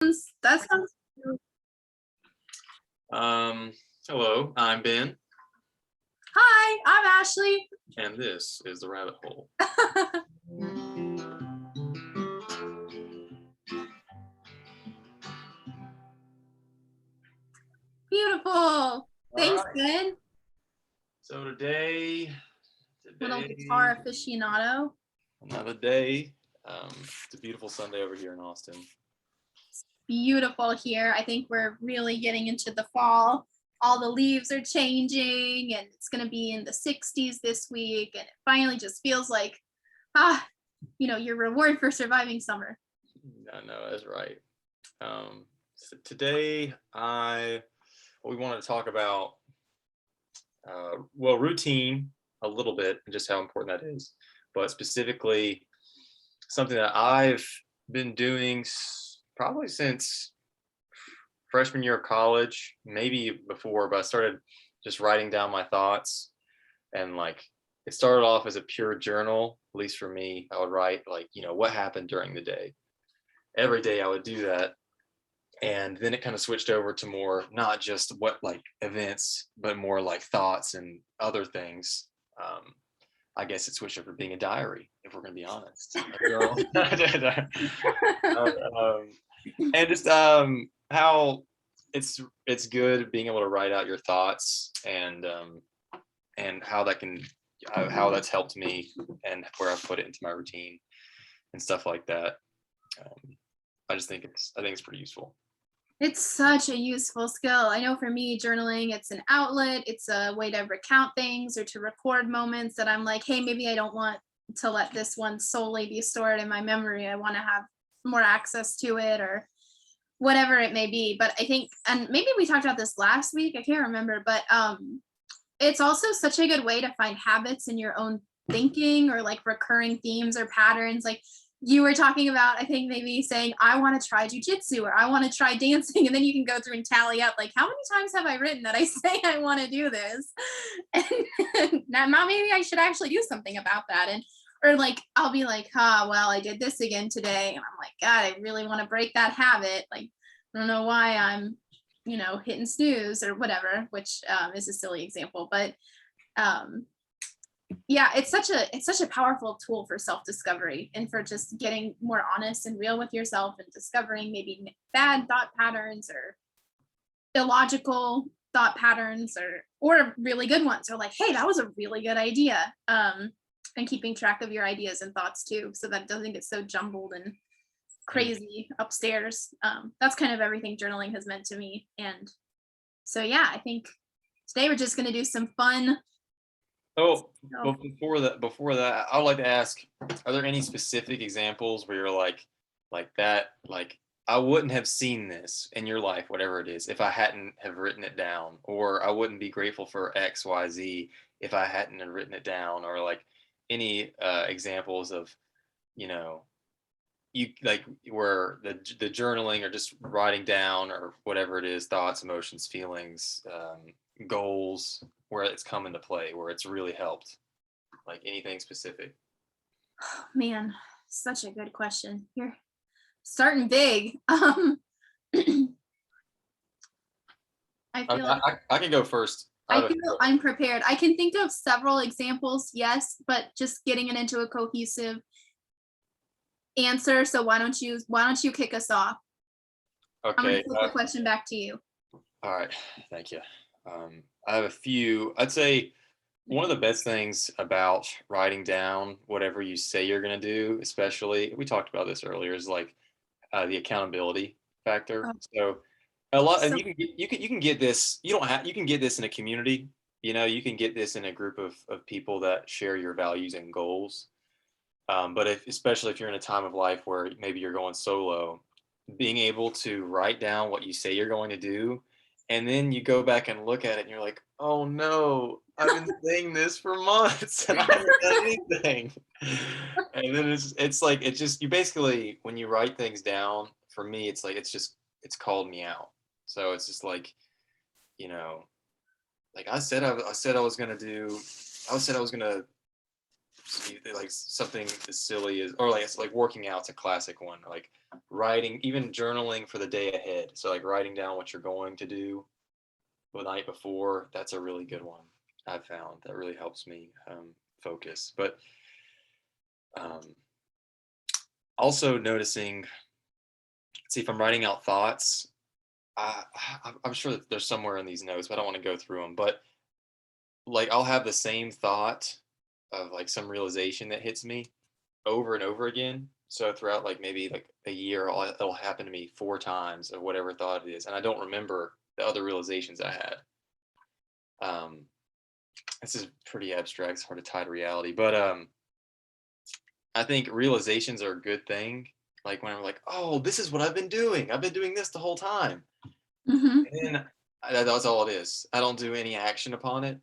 That sounds Um, Hello, I'm Ben, Hi, I'm Ashley. and this is the Rabbit Hole. Beautiful. All Thanks, right. Ben. So today, Little today, guitar aficionado. another day. It's a beautiful Sunday over here in Austin. Beautiful here. I think we're really getting into the fall. All the leaves are changing, and it's going to be in the 60s this week. And it finally just feels like, ah, your reward for surviving summer. I know that's right. So today, we wanted to talk about routine a little bit and just how important that is, but specifically something that I've been doing probably since freshman year of college, maybe before, but I started just writing down my thoughts. And like it started off as a pure journal, at least for me. I would write like, what happened during the day. Every day I would do that. And then it kind of switched over to more not just what like events, but more like thoughts and other things. I guess it switched over to being a diary, if we're going to be honest. um, and just how it's good being able to write out your thoughts and how that's helped me and where I've put it into my routine and stuff like that. I think it's pretty useful. It's such a useful skill. I know for me, journaling, it's an outlet, it's a way to recount things or to record moments that I'm like, hey, maybe I don't want to let this one solely be stored in my memory. I want to have more access to it or whatever it may be. But I think, and maybe we talked about this last week, I can't remember, but it's also such a good way to find habits in your own thinking or like recurring themes or patterns. Like you were talking about, I think maybe saying, I want to try jujitsu or I want to try dancing. And then you can go through and tally up, like, how many times have I written that I say I want to do this? And now maybe I should actually do something about that. And, or like, I'll be like, well, I did this again today. And I'm like, God, I really want to break that habit. Like, I don't know why I'm hitting snooze or whatever, which is a silly example, but yeah, it's such a powerful tool for self-discovery and for just getting more honest and real with yourself and discovering maybe bad thought patterns or illogical thought patterns or really good ones or like, hey, that was a really good idea. And keeping track of your ideas and thoughts too, so that it doesn't get so jumbled and crazy upstairs. That's kind of everything journaling has meant to me. And so, yeah, I think today we're just going to do some fun. Oh, Oh, but before that, I would like to ask: are there any specific examples where you're like that, like I wouldn't have seen this in your life, whatever it is, if I hadn't have written it down, or I wouldn't be grateful for X, Y, Z if I hadn't have written it down, or like any examples of you know you like where the journaling or just writing down or whatever it is, thoughts, emotions, feelings, goals, where it's come into play, where it's really helped, like anything specific. man, such a good question. You're starting big. I I, feel like I can go first. I I have a feel I'm prepared. I can think of several examples, yes, but just getting it into a cohesive answer. So why don't you kick us off? I'm gonna okay. flip the question back to you. All right. Thank you. I have a few. I'd say one of the best things about writing down whatever you say you're going to do, especially we talked about this earlier, is like the accountability factor. Oh, So a lot, and so you can get this. You don't have you can get this in a community. You can get this in a group of people that share your values and goals. But especially if you're in a time of life where maybe you're going solo, being able to write down what you say you're going to do, and then you go back and look at it, and you're like, "Oh no, I've been saying this for months, and I haven't done anything." And then it's like it's just you basically when you write things down. For me, it's like it's called me out. So it's just like you know, like I said I was gonna do. I said I was gonna like something as silly as, or like it's like working out's a classic one, or like writing, even journaling for the day ahead. So like writing down what you're going to do the night before, that's a really good one I've found that really helps me focus. But um, also noticing, see if I'm writing out thoughts, I'm sure that there's somewhere in these notes, but I don't want to go through them. But like I'll have the same thought of like some realization that hits me over and over again. So throughout like maybe like a year, it'll happen to me 4 times of whatever thought it is, and I don't remember the other realizations I had. This is pretty abstract. It's hard to tie to reality, but I think realizations are a good thing. Like when I'm like, oh, this is what I've been doing. I've been doing this the whole time. Mhm. And then that's all it is. I don't do any action upon it.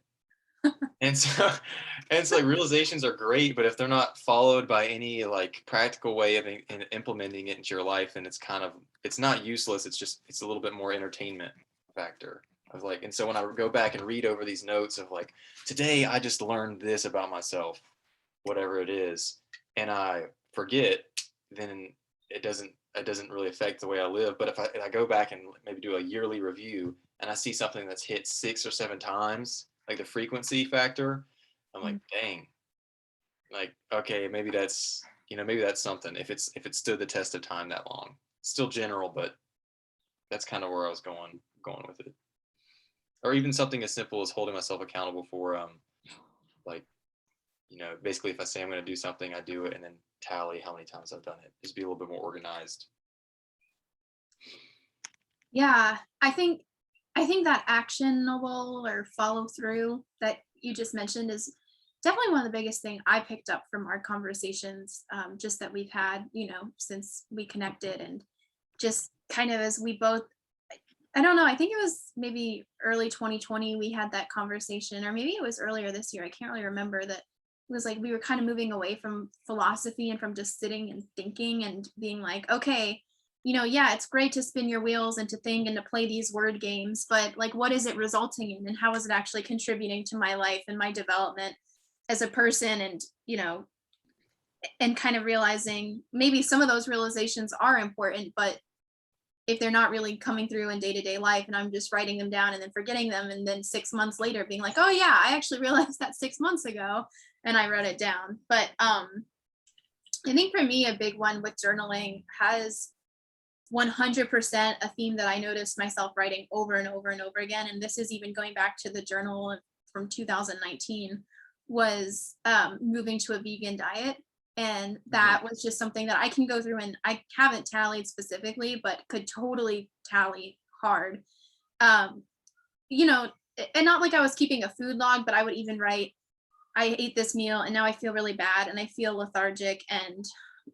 And so, and so like realizations are great, but if they're not followed by any like practical way of implementing it into your life, then it's kind of, it's not useless. It's just, it's a little bit more entertainment factor of like, and so when I go back and read over these notes of like, today I just learned this about myself, whatever it is, and I forget, then it doesn't really affect the way I live. But if I go back and maybe do a yearly review and I see something that's hit 6 or 7 times, like the frequency factor, I'm like, dang, like, okay, maybe that's, maybe that's something. If it stood the test of time that long, still general, but that's kind of where I was going with it. Or even something as simple as holding myself accountable for, like, basically if I say I'm going to do something, I do it, and then tally how many times I've done it. Just be a little bit more organized. Yeah, I think that actionable or follow through that you just mentioned is definitely one of the biggest thing I picked up from our conversations, just that we've had, since we connected, and just kind of as we both, I don't know, I think it was maybe early 2020 we had that conversation, or maybe it was earlier this year. I can't really remember that. It was like we were kind of moving away from philosophy and from just sitting and thinking and being like, okay, yeah, it's great to spin your wheels and to think and to play these word games, but like, what is it resulting in, and how is it actually contributing to my life and my development as a person? And kind of realizing maybe some of those realizations are important, but if they're not really coming through in day-to-day life and I'm just writing them down and then forgetting them, and then 6 months later being like, oh yeah, I actually realized that 6 months ago and I wrote it down. But I think for me a big one with journaling has 100% a theme that I noticed myself writing over and over and over again, and this is even going back to the journal from 2019, was moving to a vegan diet. And Mhm. that was just something that I can go through, and I haven't tallied specifically, but could totally tally hard. Um, and not like I was keeping a food log, but I would even write, I ate this meal and now I feel really bad and I feel lethargic and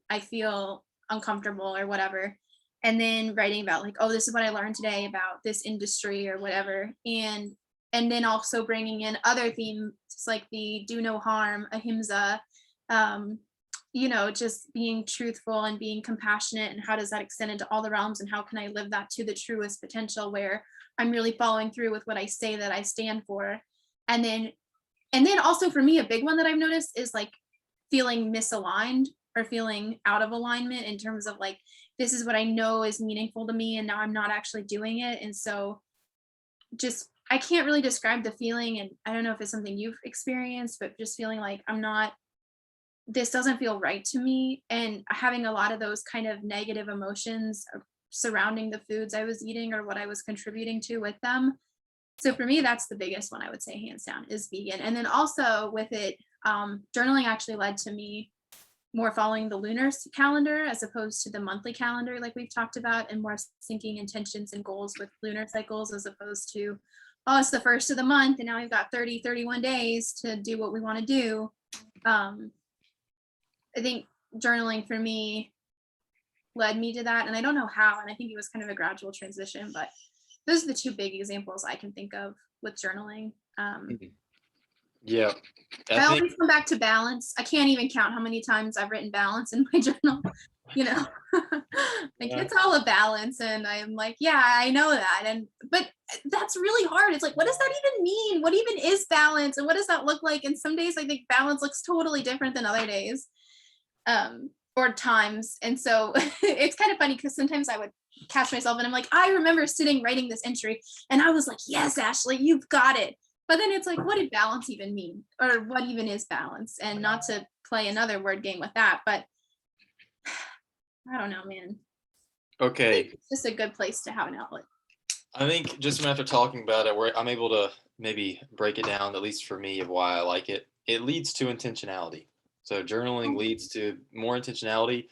I feel uncomfortable or whatever. And then writing about like, oh, this is what I learned today about this industry or whatever. And then also bringing in other themes like the do no harm, ahimsa, um, just being truthful and being compassionate, and how does that extend into all the realms, and how can I live that to the truest potential where I'm really following through with what I say that I stand for. And then also for me, a big one that I've noticed is like feeling misaligned or feeling out of alignment in terms of like, this is what I know is meaningful to me and now I'm not actually doing it. And so just, I can't really describe the feeling. And I don't know if it's something you've experienced, but just feeling like I'm not, this doesn't feel right to me. And having a lot of those kind of negative emotions surrounding the foods I was eating or what I was contributing to with them. So for me, that's the biggest one I would say, hands down, is vegan. And then also with it, journaling actually led to me more following the lunar calendar as opposed to the monthly calendar, like we've talked about, and more syncing intentions and goals with lunar cycles as opposed to, oh, it's the first of the month and now we've got 30, 31 days to do what we want to do. Um, I think journaling for me led me to that. And I don't know how. And I think it was kind of a gradual transition, but those are the two big examples I can think of with journaling. Mhm. Yeah, I I think. always come back to balance. I can't even count how many times I've written balance in my journal. You know, like Yeah. it's all a balance, and I'm like, yeah, I know that, and but that's really hard. It's like, what does that even mean? What even is balance? And what does that look like? And some days I think balance looks totally different than other days. Or times. And so it's kind of funny because sometimes I would catch myself and I'm like, I remember sitting writing this entry and I was like, yes, Ashley, you've got it. But then it's like, what did balance even mean? Or what even is balance? And not to play another word game with that, but I don't know, man. I think Okay. it's just a good place to have an outlet. I think just after talking about it, where I'm able to maybe break it down, at least for me, of why I like it, it leads to intentionality. So journaling leads to more intentionality.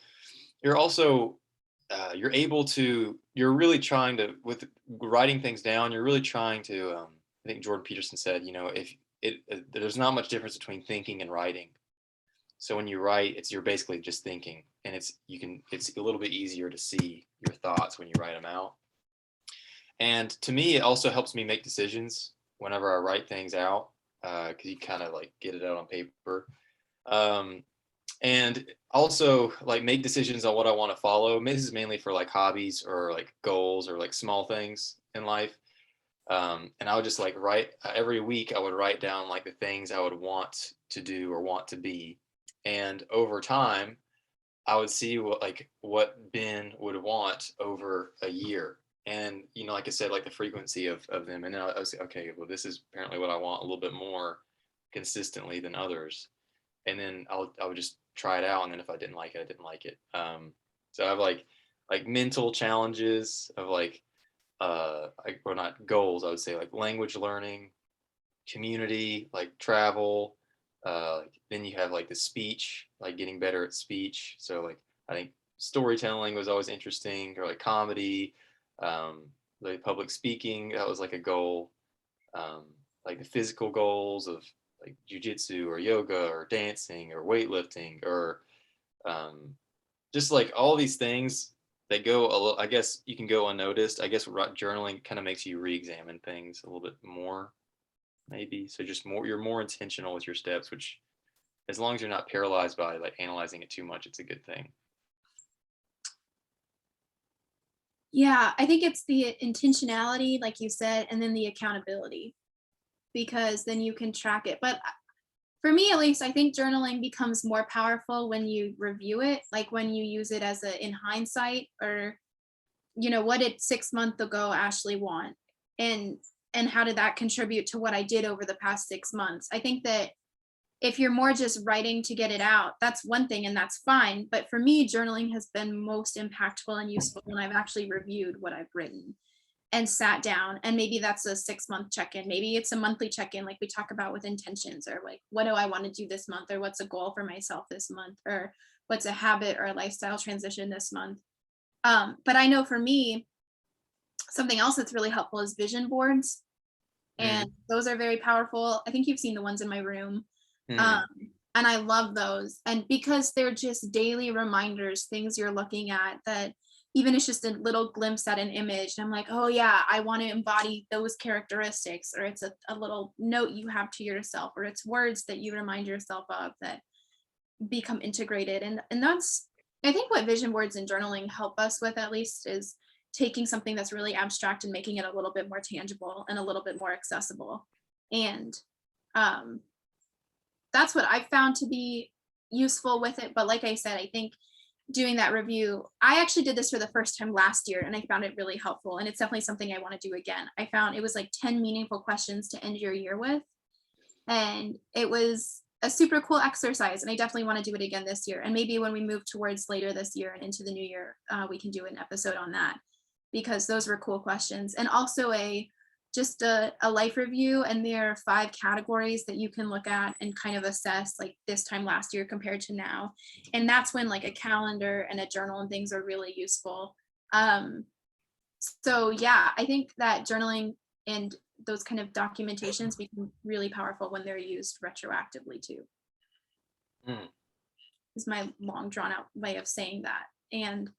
You're also you're able to you're really trying to with writing things down. You're really trying to. I think Jordan Peterson said, if there's not much difference between thinking and writing. So when you write, you're basically just thinking, and it's a little bit easier to see your thoughts when you write them out. And to me, it also helps me make decisions whenever I write things out, because you kind of like get it out on paper. Um, and also like make decisions on what I want to follow. This is mainly for like hobbies or like goals or like small things in life. And I would just like write every week. I would write down like the things I would want to do or want to be, and over time, I would see what Ben would want over a year. And like I said, like the frequency of them. And then I was okay, well, this is apparently what I want a little bit more consistently than others. And then I would just try it out. And then if I didn't like it, I didn't like it. So I have like mental challenges of like or not goals, I would say like language learning, community, like travel. Then you have like the speech, like getting better at speech. So like I think storytelling was always interesting, or like comedy, um, like public speaking. That was like a goal. Um, like the physical goals of like jujitsu or yoga or dancing or weightlifting or um, just like all these things that go a little. I guess you can go unnoticed. I guess journaling kind of makes you re-examine things a little bit more, maybe. So just you're more intentional with your steps, which as long as you're not paralyzed by like analyzing it too much, it's a good thing. Yeah, I think it's the intentionality, like you said, and then the accountability, because then you can track it. But for me, at least, I think journaling becomes more powerful when you review it, like when you use it as a in hindsight, or what did 6 months ago Ashley want, and how did that contribute to what I did over the past 6 months. I think that if you're more just writing to get it out, that's one thing and that's fine. But for me, journaling has been most impactful and useful when I've actually reviewed what I've written and sat down. And maybe that's a 6 month check-in. Maybe it's a monthly check-in, like we talk about with intentions, or like, what do I want to do this month? Or what's a goal for myself this month? Or what's a habit or a lifestyle transition this month? But I know for me, something else that's really helpful is vision boards. And Mm-hmm. those are very powerful. I think you've seen the ones in my room. Mm-hmm. Um, and I love those. And because they're just daily reminders, things you're looking at, that even it's just a little glimpse at an image. And I'm like, oh yeah, I want to embody those characteristics. Or it's a little note you have to yourself, or it's words that you remind yourself of that become integrated. And that's, I think, what vision boards and journaling help us with, at least, is taking something that's really abstract and making it a little bit more tangible and a little bit more accessible. And um, that's what I found to be useful with it. But like I said, I think doing that review, I actually did this for the first time last year and I found it really helpful. And it's definitely something I want to do again. I found it was like 10 meaningful questions to end your year with. And it was a super cool exercise. And I definitely want to do it again this year. And maybe when we move towards later this year and into the new year, we can do an episode on that, because those were cool questions. And also just a life review, and there are 5 categories that you can look at and kind of assess, like this time last year compared to now. And that's when like a calendar and a journal and things are really useful. So yeah, I think that journaling and those kind of documentations become really powerful when they're used retroactively too, Mm. is my long drawn out way of saying that. And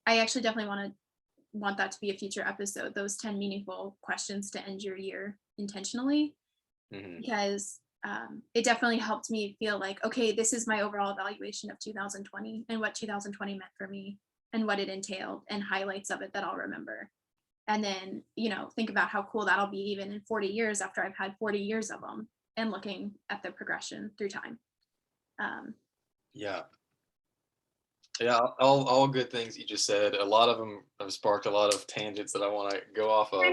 I actually definitely want that to be a future episode, those 10 meaningful questions to end your year intentionally, Mm-hmm. because it definitely helped me feel like, okay, this is my overall evaluation of 2020 and what 2020 meant for me and what it entailed, and highlights of it that I'll remember. And then, think about how cool that'll be even in 40 years after I've had 40 years of them and looking at the progression through time. Yeah. Yeah, all good things you just said. A lot of them have sparked a lot of tangents that I want to go off of. I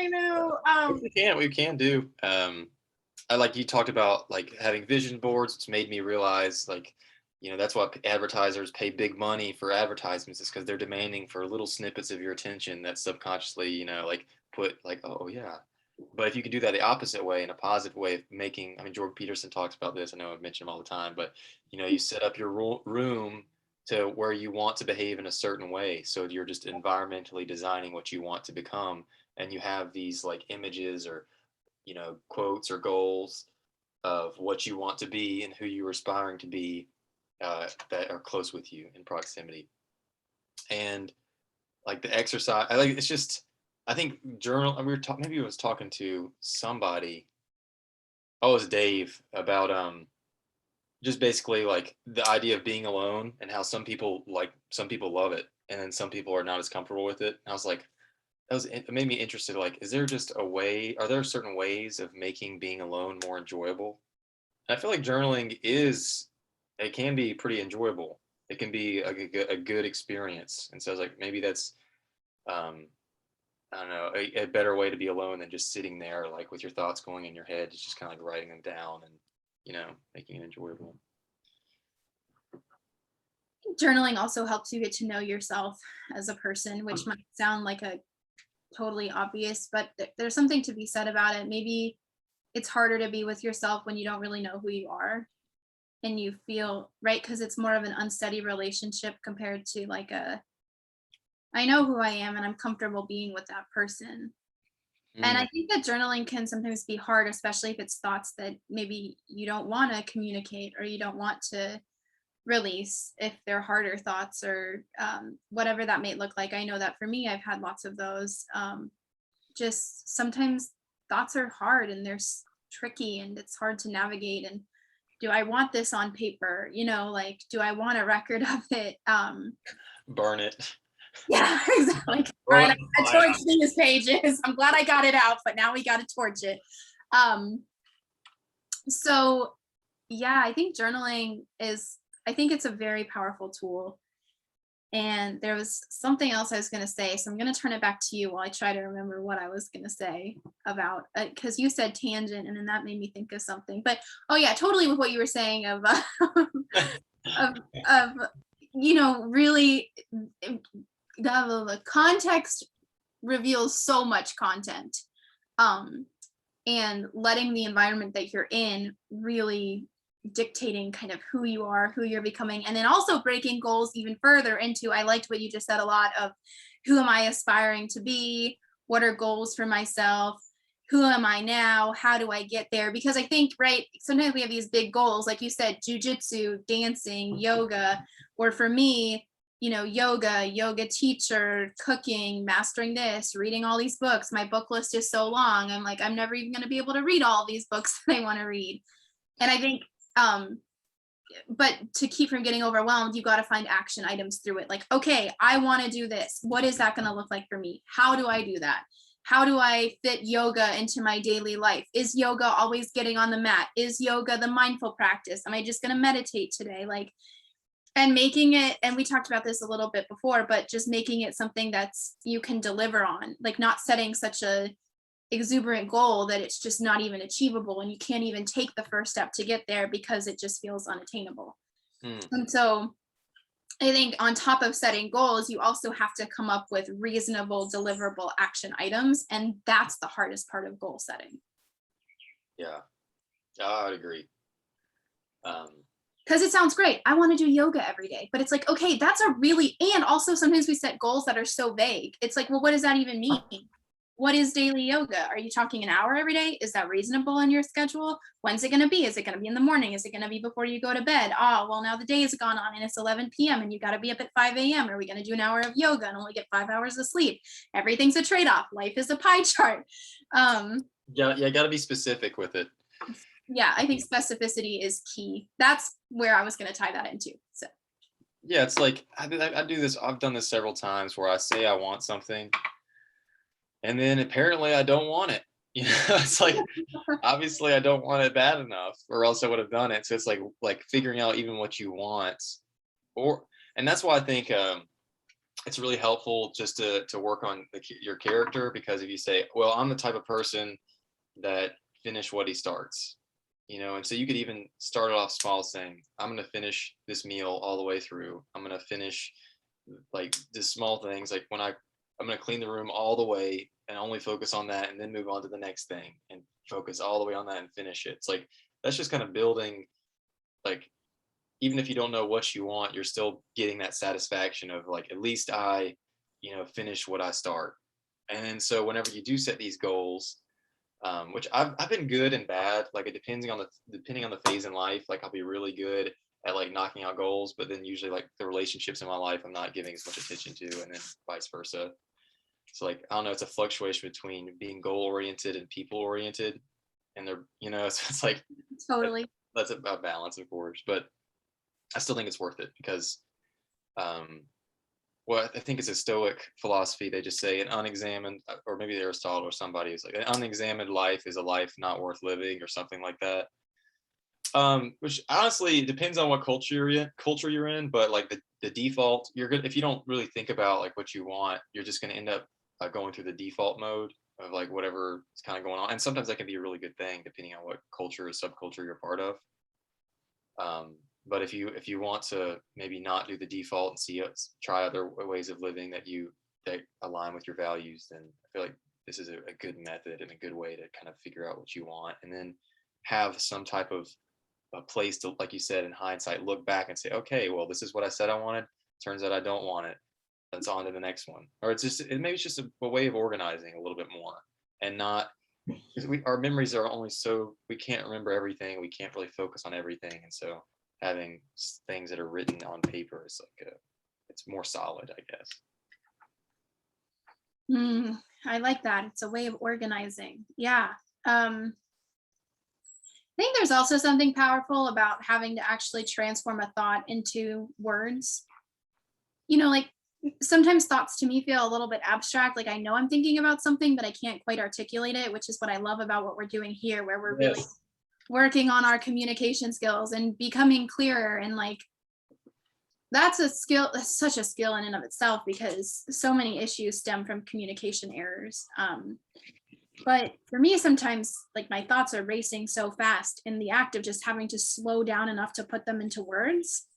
know. We can do. I like you talked about like having vision boards. It's made me realize like, that's why advertisers pay big money for advertisements, is because they're demanding for little snippets of your attention that subconsciously, like put like, oh yeah. But if you could do that the opposite way, in a positive way of making, I mean, Jordan Peterson talks about this. I know I've mentioned him all the time, but you set up your room to where you want to behave in a certain way. So you're just environmentally designing what you want to become. And you have these like images or, quotes or goals of what you want to be and who you're aspiring to be, that are close with you in proximity. And like the exercise, it's just, I think journal, we were talking, maybe I was talking to somebody, oh, it was Dave, about, just basically like the idea of being alone and how some people love it and then some people are not as comfortable with it. And I was like, it made me interested. Like, is there just a way? Are there certain ways of making being alone more enjoyable? And I feel like journaling it can be pretty enjoyable. It can be a good experience. And so I was like, maybe that's, I don't know, a better way to be alone than just sitting there like with your thoughts going in your head. It's just kind of like writing them down and making it enjoyable. Journaling also helps you get to know yourself as a person, which might sound like a totally obvious, but there's something to be said about it. Maybe it's harder to be with yourself when you don't really know who you are and you feel right, because it's more of an unsteady relationship compared to like I know who I am and I'm comfortable being with that person. And I think that journaling can sometimes be hard, especially if it's thoughts that maybe you don't want to communicate or you don't want to release, if they're harder thoughts or whatever that may look like. I know that for me, I've had lots of those. Just sometimes thoughts are hard and they're tricky and it's hard to navigate. And do I want this on paper? Like, do I want a record of it? Burn it. Yeah, exactly. All right, I torched these pages. I'm glad I got it out, but now we got to torch it. So yeah, I think journaling I think it's a very powerful tool. And there was something else I was going to say, so I'm going to turn it back to you while I try to remember what I was going to say about, because you said tangent, and then that made me think of something. But oh yeah, totally with what you were saying of of really the context reveals so much content, and letting the environment that you're in really dictating kind of who you are, who you're becoming, and then also breaking goals even further into, I liked what you just said a lot of, who am I aspiring to be? What are goals for myself? Who am I now? How do I get there? Because I think, right, sometimes we have these big goals, like you said, jujitsu, dancing, yoga, or for me, yoga teacher, cooking, mastering this, reading all these books. My book list is so long. I'm like, I'm never even going to be able to read all these books that I want to read. And I think, but to keep from getting overwhelmed, you got to find action items through it. Like, okay, I want to do this. What is that going to look like for me? How do I do that? How do I fit yoga into my daily life? Is yoga always getting on the mat? Is yoga the mindful practice? Am I just going to meditate today? Like, and making it, and we talked about this a little bit before, but just making it something that's you can deliver on, like not setting such a exuberant goal that it's just not even achievable and you can't even take the first step to get there because it just feels unattainable. And so I think on top of setting goals, you also have to come up with reasonable, deliverable action items. And that's the hardest part of goal setting. Yeah, I would agree. Because it sounds great. I want to do yoga every day. But it's like, okay, that's and also sometimes we set goals that are so vague. It's like, well, what does that even mean? What is daily yoga? Are you talking an hour every day? Is that reasonable in your schedule? When's it going to be? Is it going to be in the morning? Is it going to be before you go to bed? Oh, well, now the day has gone on and it's 11 p.m. and you got to be up at 5 a.m. Are we going to do an hour of yoga and only get 5 hours of sleep? Everything's a trade-off. Life is a pie chart. Yeah, got to be specific with it. Yeah, I think specificity is key. That's where I was going to tie that into. So. Yeah, it's like I do this. I've done this several times where I say I want something, And then apparently I don't want it. You know, it's like obviously I don't want it bad enough, or else I would have done it. So it's like figuring out even what you want, or and that's why I think it's really helpful just to work on your character, because if you say, well, I'm the type of person that finish what he starts, you know, and so you could even start it off small, saying, I'm going to finish this meal all the way through. I'm going to finish like the small things, like I'm going to clean the room all the way and only focus on that, and then move on to the next thing and focus all the way on that and finish it. It's like that's just kind of building, like, even if you don't know what you want, you're still getting that satisfaction of like, at least I, you know, finish what I start. And so whenever you do set these goals, which I've been good and bad, like it depending on the phase in life, like I'll be really good at like knocking out goals, but then usually like the relationships in my life I'm not giving as much attention to, and then vice versa. So like, I don't know, it's a fluctuation between being goal oriented and people oriented, and they're, you know, so it's like Totally. that's a balance, of course, but I still think it's worth it because, well, I think it's a Stoic philosophy. They just say an unexamined, or maybe Aristotle or somebody is like, an unexamined life is a life not worth living, or something like that. Which honestly depends on what culture you're in, but like the default, you're good if you don't really think about like what you want, you're just going to end up going through the default mode of like whatever is kind of going on, and sometimes that can be a really good thing depending on what culture or subculture you're part of. But if you want to maybe not do the default and try other ways of living that align with your values, then I feel like this is a good method and a good way to kind of figure out what you want, and then have some type of a place to, like you said, in hindsight, look back and say, okay, well, this is what I said I wanted. Turns out I don't want it. Let's on to the next one. Or maybe it's just a way of organizing a little bit more, and not, because our memories are only so, we can't remember everything. We can't really focus on everything. And so having things that are written on paper is like it's more solid, I guess. I like that. It's a way of organizing. Yeah. I think there's also something powerful about having to actually transform a thought into words. You know, like sometimes thoughts to me feel a little bit abstract. Like I know I'm thinking about something, but I can't quite articulate it, which is what I love about what we're doing here, where we're really Yes. working on our communication skills and becoming clearer. And like that's a skill, that's such a skill in and of itself, because so many issues stem from communication errors. But for me, sometimes like my thoughts are racing so fast in the act of just having to slow down enough to put them into words.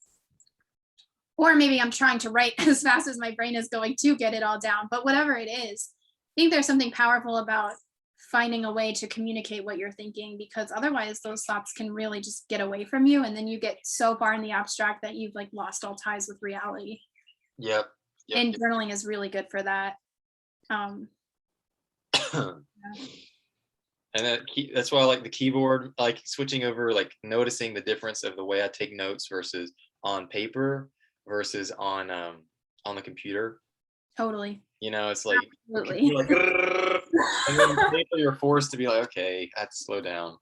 Or maybe I'm trying to write as fast as my brain is going to get it all down. But whatever it is, I think there's something powerful about finding a way to communicate what you're thinking, because otherwise those thoughts can really just get away from you. And then you get so far in the abstract that you've like lost all ties with reality. Yep. And journaling is really good for that. And that's why I like the keyboard, like switching over, like noticing the difference of the way I take notes versus on paper versus on the computer. Totally. You know, it's like, Absolutely. like and then paper, you're forced to be like, okay, I have to slow down.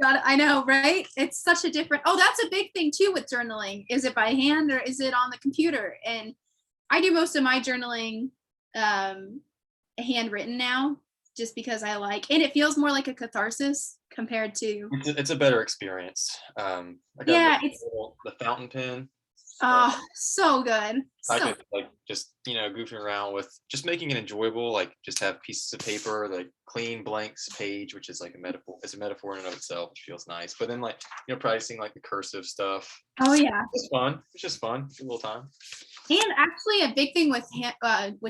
God, I know, right? It's such a different. Oh, that's a big thing too with journaling. Is it by hand or is it on the computer? And I do most of my journaling handwritten now, just because I like, and it feels more like a catharsis compared to. It's a better experience. I got Yeah, it's the fountain pen. so good. I So could like just, you know, goofing around with just making it enjoyable, like just have pieces of paper, like clean blanks page, which is like a metaphor. It's a metaphor in and of itself, which feels nice. But then like, you know, practicing like the cursive stuff. oh yeah. It's fun. It's just fun. It's a little time. And actually, a big thing with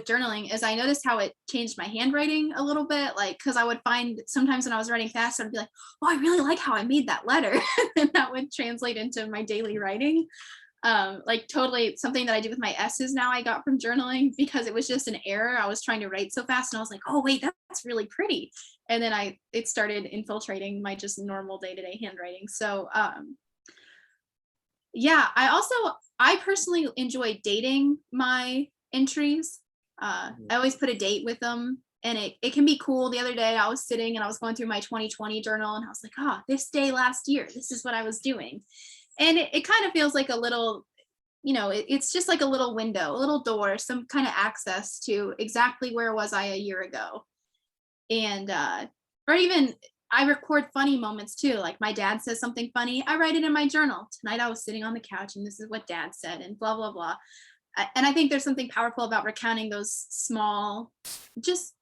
journaling is I noticed how it changed my handwriting a little bit. Like, because I would find sometimes when I was writing fast, I'd be like, "Oh, I really like how I made that letter," and that would translate into my daily writing. Like totally something that I do with my S's now I got from journaling, because it was just an error. I was trying to write so fast and I was like, "Oh wait, that's really pretty," and then it started infiltrating my just normal day-to-day handwriting. So yeah, I personally enjoy dating my entries. I always put a date with them, and it can be cool. The other day I was sitting and I was going through my 2020 journal and I was like, this day last year, this is what I was doing. And it kind of feels like a little, it's just like a little window, a little door, some kind of access to exactly where was I a year ago. And or even I record funny moments too. Like my dad says something funny, I write it in my journal. Tonight I was sitting on the couch and this is what dad said and blah blah blah. And I think there's something powerful about recounting those small, just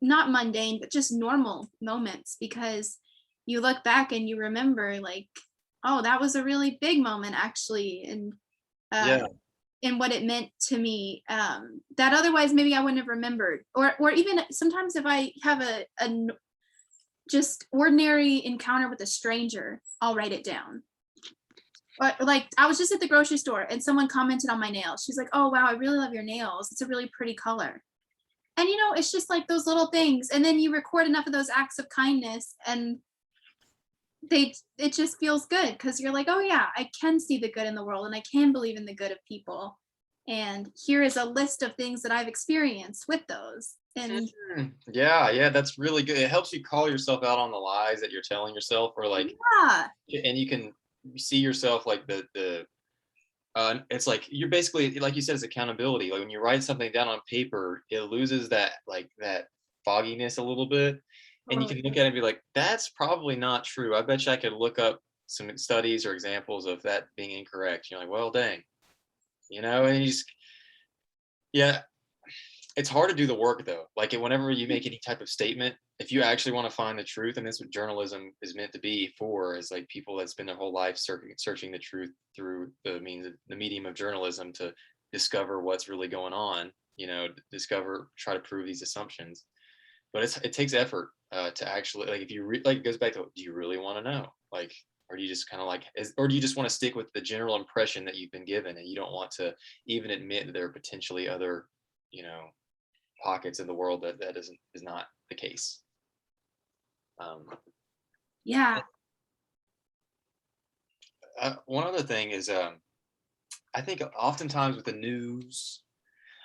not mundane, but just normal moments, because you look back and you remember like, oh, that was a really big moment actually, uh, Yeah. and what it meant to me, that otherwise maybe I wouldn't have remembered. Or even sometimes if I have just ordinary encounter with a stranger, I'll write it down. But like I was just at the grocery store and someone commented on my nails. She's like, "Oh wow, I really love your nails. It's a really pretty color." And it's just like those little things. And then you record enough of those acts of kindness and it just feels good because you're like, "Oh yeah, I can see the good in the world and I can believe in the good of people." And here is a list of things that I've experienced with those. And Yeah, yeah, that's really good. It helps you call yourself out on the lies that you're telling yourself, or like, yeah, and you can see yourself like it's like you're basically, like you said, it's accountability. Like when you write something down on paper, it loses that fogginess a little bit, and you can totally. look at it and be like, that's probably not true. I bet you I could look up some studies or examples of that being incorrect. You're like, well, dang, and you just, yeah, it's hard to do the work though. Like whenever you make any type of statement, if you actually want to find the truth, and that's what journalism is meant to be for, is like people that spend their whole life searching the truth through the medium of journalism to discover what's really going on. Discover, try to prove these assumptions. But it takes effort to actually, like, if you like, it goes back to, do you really want to know, like, or do you just kind of like, or do you just want to stick with the general impression that you've been given, and you don't want to even admit that there are potentially other, you know pockets in the world that is not the case. Um, Yeah. One other thing is, I think oftentimes with the news,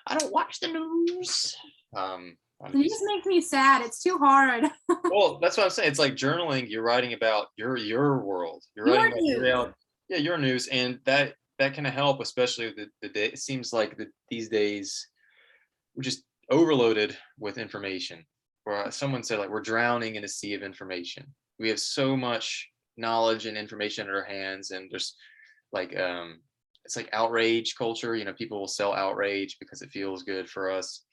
I don't watch the news. The news makes me sad. It's too hard. Well, that's what I'm saying. It's like journaling. You're writing about your world. You're Your writing about your news. reality. Yeah, your news, and that can help, especially the day. It seems like these days we're just overloaded with information. Or someone said, like, we're drowning in a sea of information. We have so much knowledge and information at our hands, and there's like, it's like outrage culture. People will sell outrage because it feels good for us.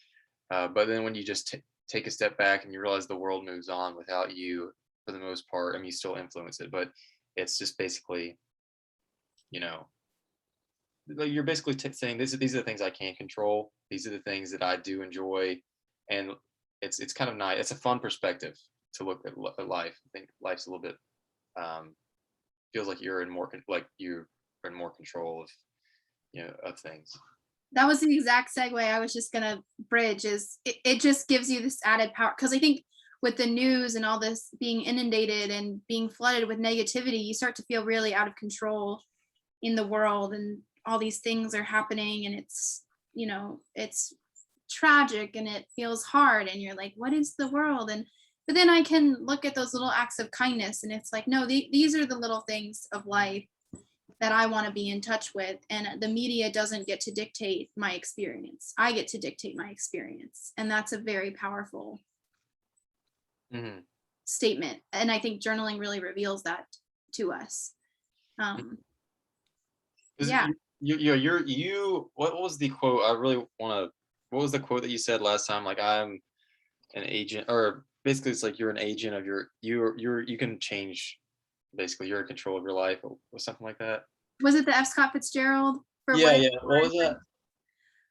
But then when you just take a step back and you realize the world moves on without you, for the most part. I mean, you still influence it, but it's just basically, you know, like, you're basically saying, these are the things I can't control. These are the things that I do enjoy, and it's kind of nice. It's a fun perspective to look at life. I think life's a little bit, um, feels like you're in more control of, of things. That was the exact segue I was just gonna bridge. Is it just gives you this added power, because I think with the news and all this being inundated and being flooded with negativity, you start to feel really out of control in the world, and all these things are happening, and it's tragic and it feels hard, and you're like, what is the world? And but then I can look at those little acts of kindness, and it's like, no, these are the little things of life that I want to be in touch with. And the media doesn't get to dictate my experience. I get to dictate my experience. And that's a very powerful Hmm. statement. And I think journaling really reveals that to us. Um, yeah. What was the quote? I really want to. What was the quote that you said last time? Like, I'm an agent, or basically it's like you're an agent of you can change. Basically, you're in control of your life, or something like that. Was it the F. Scott Fitzgerald for what Yeah, it's yeah. What was worth?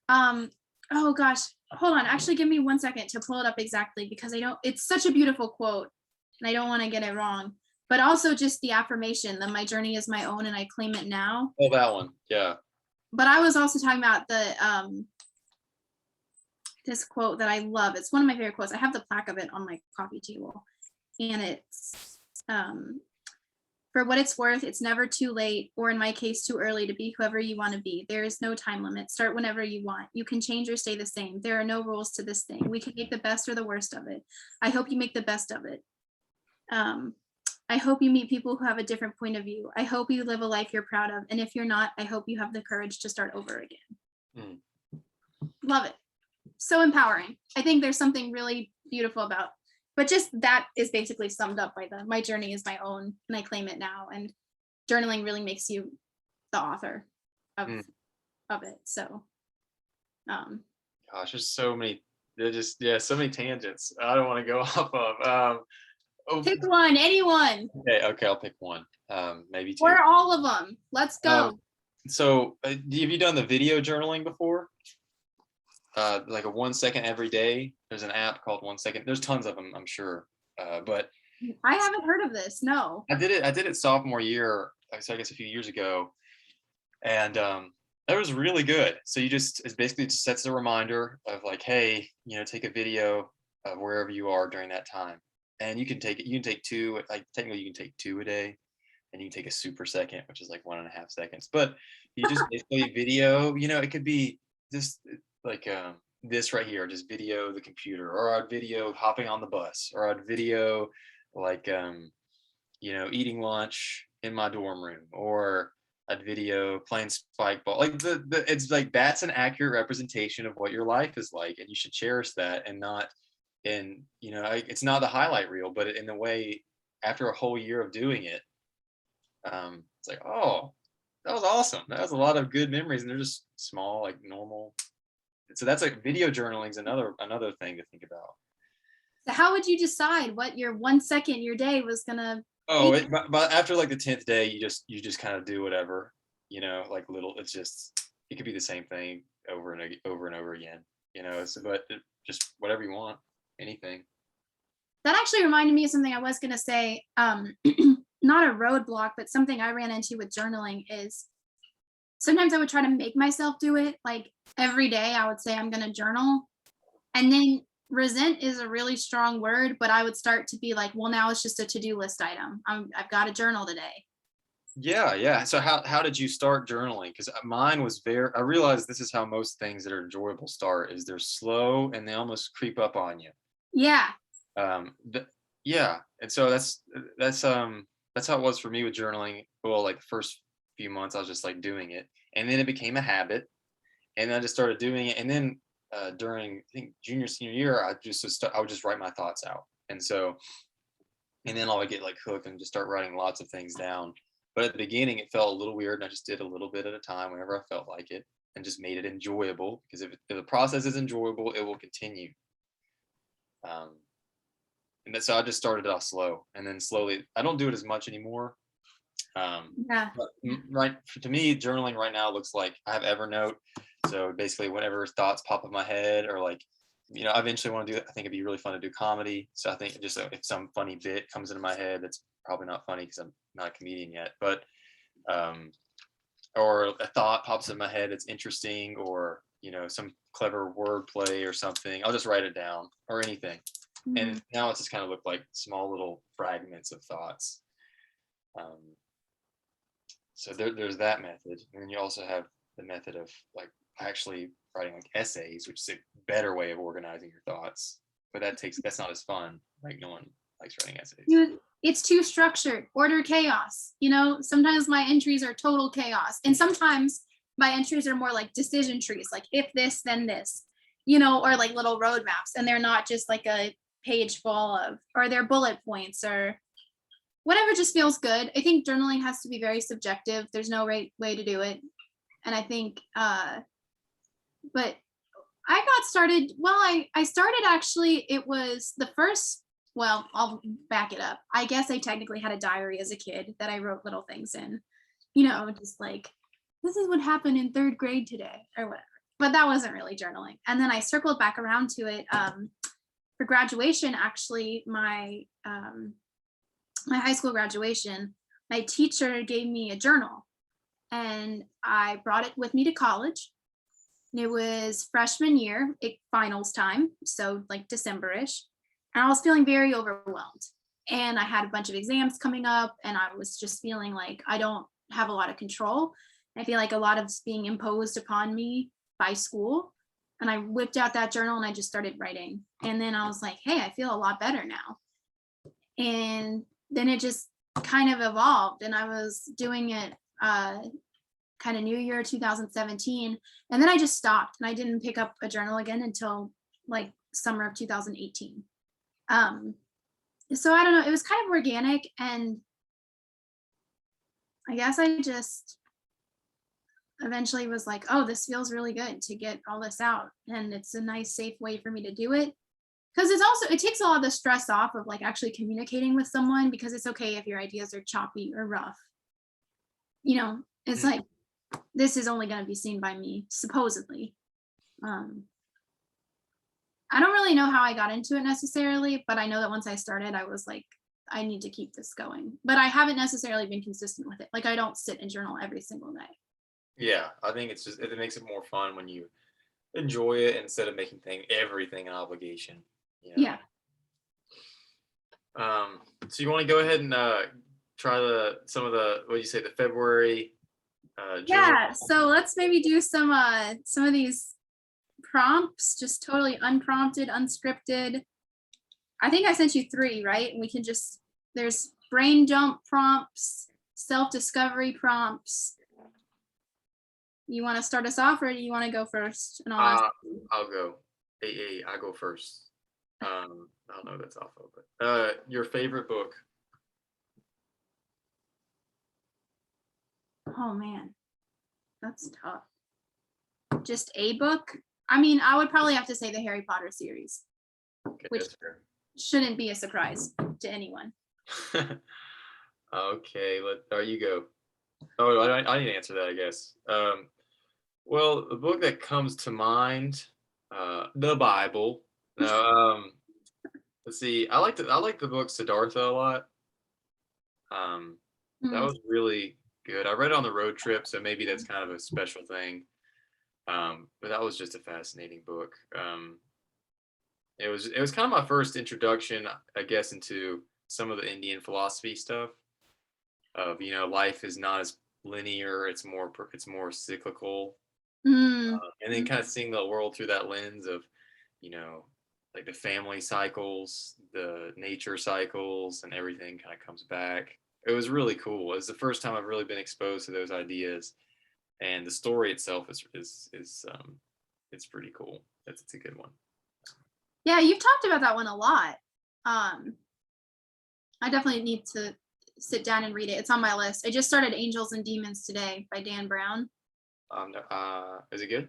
that? Um, oh gosh, hold on. Actually, give me 1 second to pull it up exactly, because I don't, it's such a beautiful quote and I don't want to get it wrong. But also just the affirmation that my journey is my own and I claim it now. Oh, that one. Yeah. But I was also talking about this quote that I love. It's one of my favorite quotes. I have the plaque of it on my coffee table. And it's for what it's worth, it's never too late, or in my case, too early to be whoever you want to be. There is no time limit. Start whenever you want. You can change or stay the same. There are no rules to this thing. We can make the best or the worst of it. I hope you make the best of it. Um, I hope you meet people who have a different point of view. I hope you live a life you're proud of. And if you're not, I hope you have the courage to start over again. Mm. Love it. So empowering. I think there's something really beautiful about but just that is basically summed up by my journey is my own and I claim it now. And journaling really makes you the author of Mm. it. So Gosh, there's so many. They're just, yeah, so many tangents. I don't want to go off of. Oh, pick one, anyone, okay, I'll pick one. Maybe two. or all of them. Let's go. So, have you done the video journaling before? Like a 1 second every day. There's an app called 1 Second. There's tons of them, I'm sure. But I haven't heard of this. No. I did it sophomore year, so I guess a few years ago, and that was really good. So it's basically just sets a reminder of like, hey, take a video of wherever you are during that time, and you can take two. Like technically, you can take two a day, and you can take a super second, which is like 1.5 seconds. But you just basically video. It could be just like this right here, just video the computer, or I'd video hopping on the bus, or I'd video like eating lunch in my dorm room, or I'd video playing spike ball. Like it's like that's an accurate representation of what your life is like, and you should cherish that, and not it's not the highlight reel, but in the way after a whole year of doing it, it's like, oh, that was awesome. That was a lot of good memories, and they're just small, like normal. So that's like video journaling is another thing to think about. So how would you decide what your 1 second your day was gonna Oh, be? but after like the 10th day, you just kind of do whatever, like little. It's just it could be the same thing over and over again, just whatever you want, anything. That actually reminded me of something I was gonna say. Not a roadblock, but something I ran into with journaling is sometimes I would try to make myself do it. Like every day I would say I'm gonna journal. And then resent is a really strong word, but I would start to be like, well, now it's just a to-do list item. I've got to journal today. Yeah. So how did you start journaling? Because mine was I realized this is how most things that are enjoyable start, is they're slow and they almost creep up on you. Yeah. Yeah. And so that's how it was for me with journaling. Well, like the first few months I was just like doing it, and then it became a habit, and I just started doing it. And then during I think junior senior year, I would just write my thoughts out, and then I would get like hooked and just start writing lots of things down. But at the beginning, it felt a little weird, and I just did a little bit at a time whenever I felt like it, and just made it enjoyable. Because if the process is enjoyable, it will continue. So I just started off slow, and then slowly. I don't do it as much anymore. Yeah. But right, to me, journaling right now looks like I have Evernote. So basically, whenever thoughts pop in my head, or like, I eventually want to do it. I think it'd be really fun to do comedy. So I think just if some funny bit comes into my head, that's probably not funny because I'm not a comedian yet, but or a thought pops in my head that's interesting, or some clever wordplay or something, I'll just write it down, or anything. And now it's just kind of look like small little fragments of thoughts. So there's that method, and then you also have the method of like actually writing like essays, which is a better way of organizing your thoughts. But that's not as fun. Like no one likes writing essays. It's too structured. Order chaos. Sometimes my entries are total chaos, and sometimes my entries are more like decision trees, like if this, then this, or like little roadmaps, and they're not just like a page full of, or they're bullet points or whatever just feels good. I think journaling has to be very subjective. There's no right way to do it. And I think, but I got started, well, I started actually, it was the first, well, I'll back it up. I guess I technically had a diary as a kid that I wrote little things in, just like, this is what happened in 3rd grade today or whatever. But that wasn't really journaling. And then I circled back around to it for graduation. Actually, my high school graduation, my teacher gave me a journal, and I brought it with me to college. And it was freshman year, finals time, so like December-ish. And I was feeling very overwhelmed. And I had a bunch of exams coming up, and I was just feeling like I don't have a lot of control. I feel like a lot of it's being imposed upon me by school. And I whipped out that journal and I just started writing. And then I was like, hey, I feel a lot better now. And then it just kind of evolved, and I was doing it kind of New Year 2017, and then I just stopped, and I didn't pick up a journal again until like summer of 2018. So I don't know, it was kind of organic, and I guess I just eventually was like, oh, this feels really good to get all this out. And it's a nice, safe way for me to do it. Because it's also, it takes a lot of the stress off of like actually communicating with someone, because it's okay if your ideas are choppy or rough. You know, it's Mm. like, this is only going to be seen by me, supposedly. Um, I don't really know how I got into it necessarily, but I know that once I started, I was like, I need to keep this going. But I haven't necessarily been consistent with it. Like, I don't sit and journal every single day. Yeah, I think it's just it makes it more fun when you enjoy it instead of making everything an obligation. You know. Yeah. So you want to go ahead and try some of the what do you say the February journal? Yeah. So let's maybe do some of these prompts, just totally unprompted, unscripted. I think I sent you three, right? And we can just, there's brain dump prompts, self-discovery prompts. You want to start us off, or do you want to go first? And I'll ask. I'll go. I go first. I don't know what that's off of, but your favorite book? Oh man, that's tough. Just a book. I mean, I would probably have to say the Harry Potter series, Okay, which that's fair. shouldn't be a surprise to anyone. Okay, you go. Oh, I need to answer that, I guess. Well, the book that comes to mind, the Bible. No, let's see. I like the book Siddhartha a lot. Um, that Mm, was really good. I read it on the road trip, so maybe that's kind of a special thing. But that was just a fascinating book. It was kind of my first introduction, I guess, into some of the Indian philosophy stuff. Of life is not as linear; it's more cyclical, mm, and then kind of seeing the world through that lens of, you know, like the family cycles, the nature cycles, and everything kind of comes back. It was really cool. It was the first time I've really been exposed to those ideas, and the story itself is it's pretty cool. It's a good one. yeah, you've talked about that one a lot. Um, I definitely need to sit down and read it. It's on my list. I just started Angels and Demons today by Dan Brown. Is it good?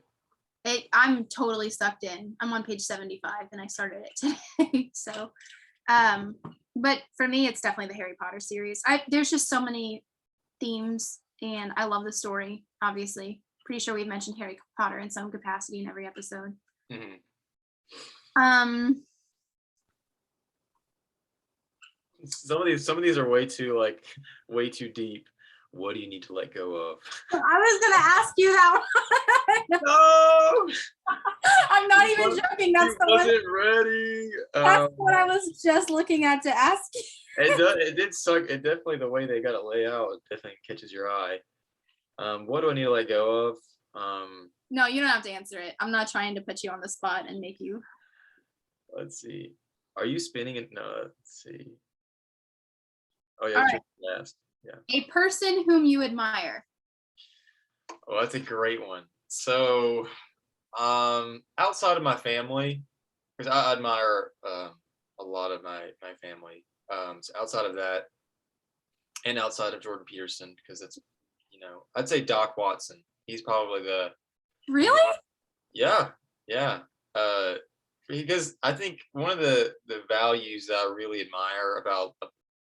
I'm totally sucked in. I'm on page 75 and I started it today. So, but for me, it's definitely the Harry Potter series. There's just so many themes, and I love the story. Obviously, pretty sure we've mentioned Harry Potter in some capacity in every episode. Hmm. Um, Some of these are way too way too deep. What do you need to let go of? I was gonna ask you that one. No, I'm not he even was- joking. he That's the one. wasn't ready. That's what I was just looking at to ask you. It did suck. It definitely the way they got it laid out. It definitely catches your eye. What do I need to let go of? No, you don't have to answer it. I'm not trying to put you on the spot and make you. Let's see. Are you spinning it? No. Let's see. Oh yeah, All it's right. your last. Yeah. A person whom you admire. Oh, that's a great one. So, outside of my family, because I admire a lot of my family. So outside of that, and outside of Jordan Peterson, because that's I'd say Doc Watson. He's probably Really? yeah, yeah. Uh, because I think one of the values that I really admire about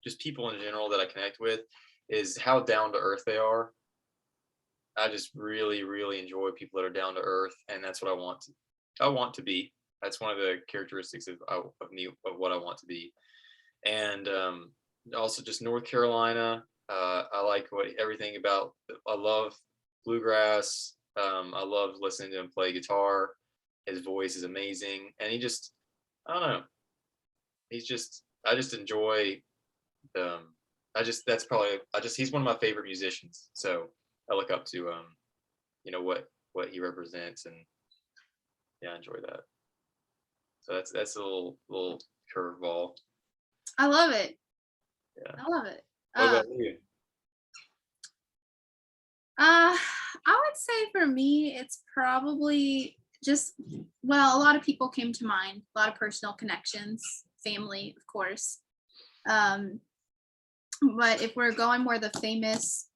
just people in general that I connect with is how down to earth they are. I just really, really enjoy people that are down to earth, and that's what I want to be. That's one of the characteristics of me of what I want to be. And also just North Carolina. I like everything about. I love bluegrass. I love listening to him play guitar. His voice is amazing, and I don't know. I just enjoy the. That's probably he's one of my favorite musicians. So I look up to what he represents, and yeah, I enjoy that. So that's a little curveball. I love it. Yeah. I love it. What about you? I would say for me, it's probably just, well, a lot of people came to mind, a lot of personal connections, family, of course. But if we're going more the famous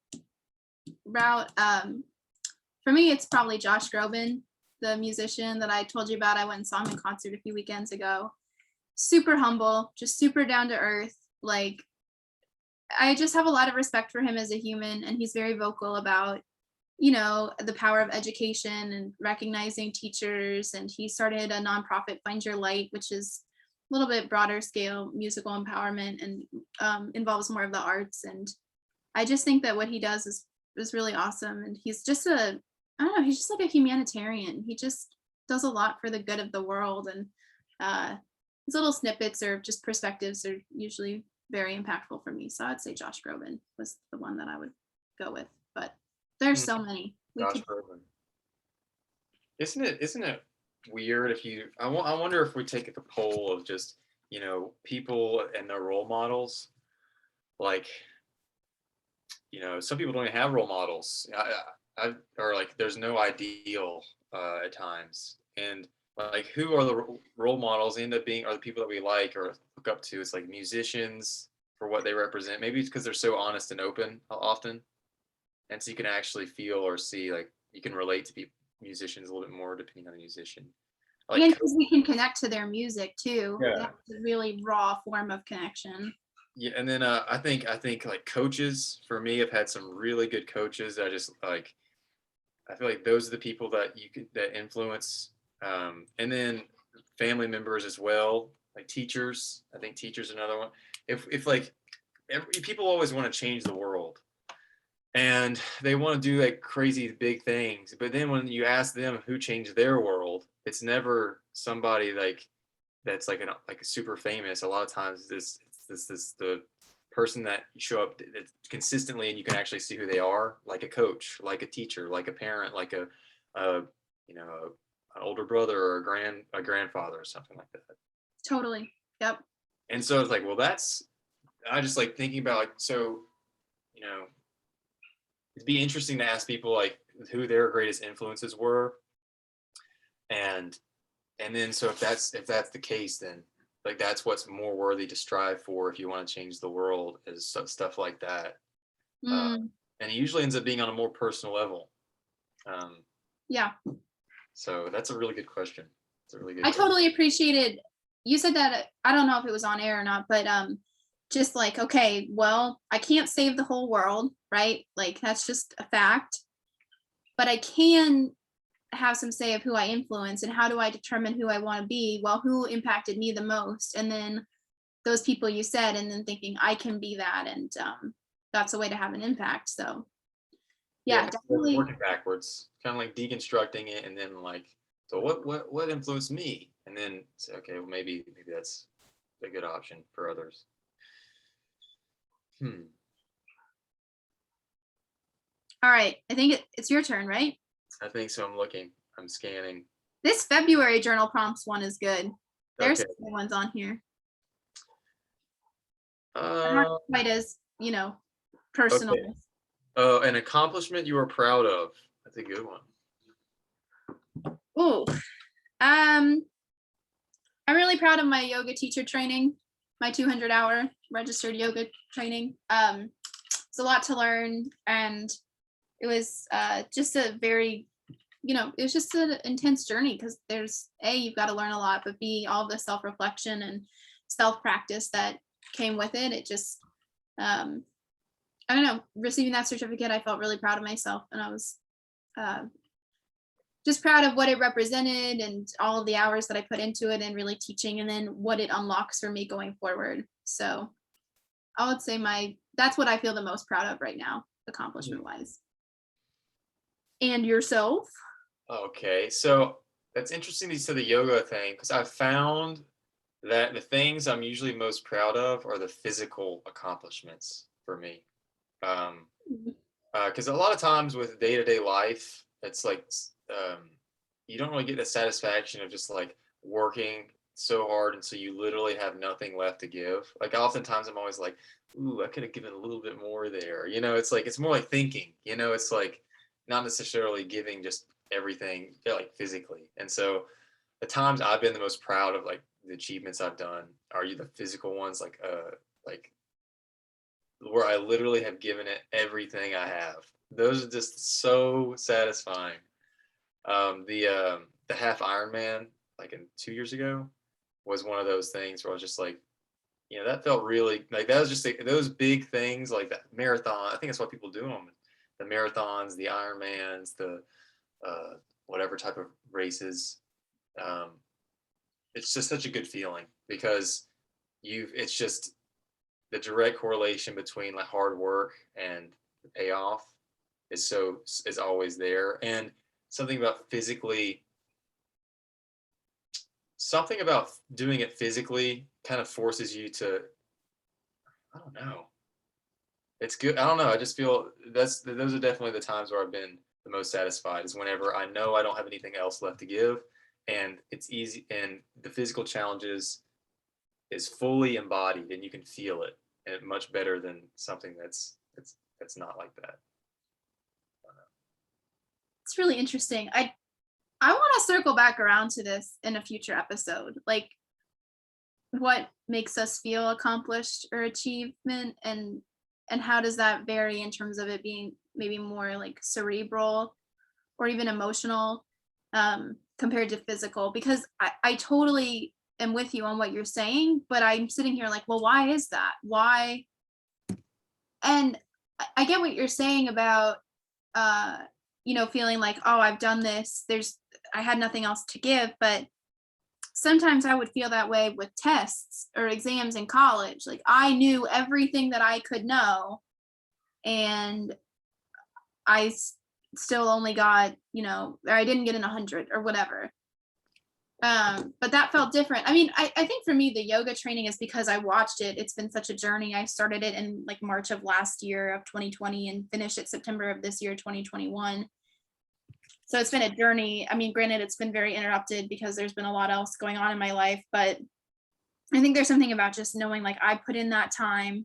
route, for me, it's probably Josh Groban, the musician that I told you about. I went and saw him in concert a few weekends ago. Super humble, just super down to earth. Like, I just have a lot of respect for him as a human, and he's very vocal about, the power of education and recognizing teachers. And he started a nonprofit, Find Your Light, which is a little bit broader scale musical empowerment and involves more of the arts. And I just think that what he does is really awesome. And he's just I don't know, he's just like a humanitarian. He just does a lot for the good of the world. And his little snippets or just perspectives are usually very impactful for me. So I'd say Josh Groban was the one that I would go with. But there's so many. Josh Groban. Isn't it weird if you? I wonder if we take the poll of just people and their role models, like some people don't even have role models. Or like there's no ideal at times, and like who are the role models end up being are the people that we like or look up to. It's like musicians for what they represent. Maybe it's because they're so honest and open often, and so you can actually feel or see, like you can relate to musicians a little bit more depending on the musician. Like, and because we can connect to their music too. Yeah. That's a really raw form of connection. Yeah, and then I think like coaches for me have had some really good coaches. I just like I feel like those are the people that that influence, and then family members as well, like teachers. I think teachers are another one. If like people always want to change the world, and they want to do like crazy big things, but then when you ask them who changed their world, it's never somebody like that's like like super famous. A lot of times this the person that you show up consistently and you can actually see who they are, like a coach, like a teacher, like a parent, like a an older brother or a grandfather or something like that. Totally. Yep. And so it's like, well, I just like thinking about like, so it'd be interesting to ask people like who their greatest influences were, and then so if that's the case, then like that's what's more worthy to strive for if you want to change the world, is stuff like that. And it usually ends up being on a more personal level. Yeah. So that's a really good question. It's a really good I question. totally appreciated you said that. I don't know if it was on air or not, but just like, okay, well, I can't save the whole world, right? Like that's just a fact. But I can have some say of who I influence and how do I determine who I want to be? Well, who impacted me the most? And then those people you said, and then thinking I can be that. And that's a way to have an impact. So yeah, definitely working backwards, kind of like deconstructing it, and then like, so what influenced me? And then say, okay, well maybe that's a good option for others. All right. I think it's your turn, right? I think so. I'm scanning. This February journal prompts one is good. There's Okay. some ones on here. Not quite as, personal. Okay. An accomplishment you are proud of. That's a good one. Oh, I'm really proud of my yoga teacher training, my 200-hour registered yoga training. It's a lot to learn, and it was just a very, it was just an intense journey because there's you've got to learn a lot, but B, all the self-reflection and self-practice that came with it. It just, I don't know, receiving that certificate, I felt really proud of myself, and I was just proud of what it represented and all of the hours that I put into it and really teaching, and then what it unlocks for me going forward. So I would say that's what I feel the most proud of right now, accomplishment wise. And yourself? Okay, so that's interesting you said the yoga thing, because I found that the things I'm usually most proud of are the physical accomplishments for me. Because a lot of times with day-to-day life, it's like you don't really get the satisfaction of just like working so hard and so you literally have nothing left to give. Like oftentimes I'm always like, ooh, I could have given a little bit more there. It's like it's more like thinking, it's like not necessarily giving just everything like physically. And so the times I've been the most proud of like the achievements I've done are the physical ones, like like where I literally have given it everything I have. Those are just so satisfying. The half Ironman, like in 2 years ago, was one of those things where I was just like, that felt really like that was just like, those big things like that marathon. I think that's why people do them. The marathons, the Ironmans, the whatever type of races. Um, it's just such a good feeling because it's just the direct correlation between like hard work and the payoff is always there. And something about doing it physically kind of forces you to, I don't know. It's good. I don't know. I just feel those are definitely the times where I've been the most satisfied is whenever I know I don't have anything else left to give and it's easy and the physical challenges is fully embodied and you can feel it and much better than something that's not like that. It's really interesting. I want to circle back around to this in a future episode. Like what makes us feel accomplished or achievement and how does that vary in terms of it being maybe more like cerebral or even emotional compared to physical? Because I totally am with you on what you're saying, but I'm sitting here like, well, why is that? Why? And I get what you're saying about feeling like, oh, I've done this. I had nothing else to give, but sometimes I would feel that way with tests or exams in college. Like I knew everything that I could know, and I still only got, or I didn't get an 100 or whatever. But that felt different. I mean, I think for me, the yoga training is because I watched it. It's been such a journey. I started it in like March of last year of 2020 and finished it September of this year, 2021. So it's been a journey. I mean, granted, it's been very interrupted because there's been a lot else going on in my life, but I think there's something about just knowing like I put in that time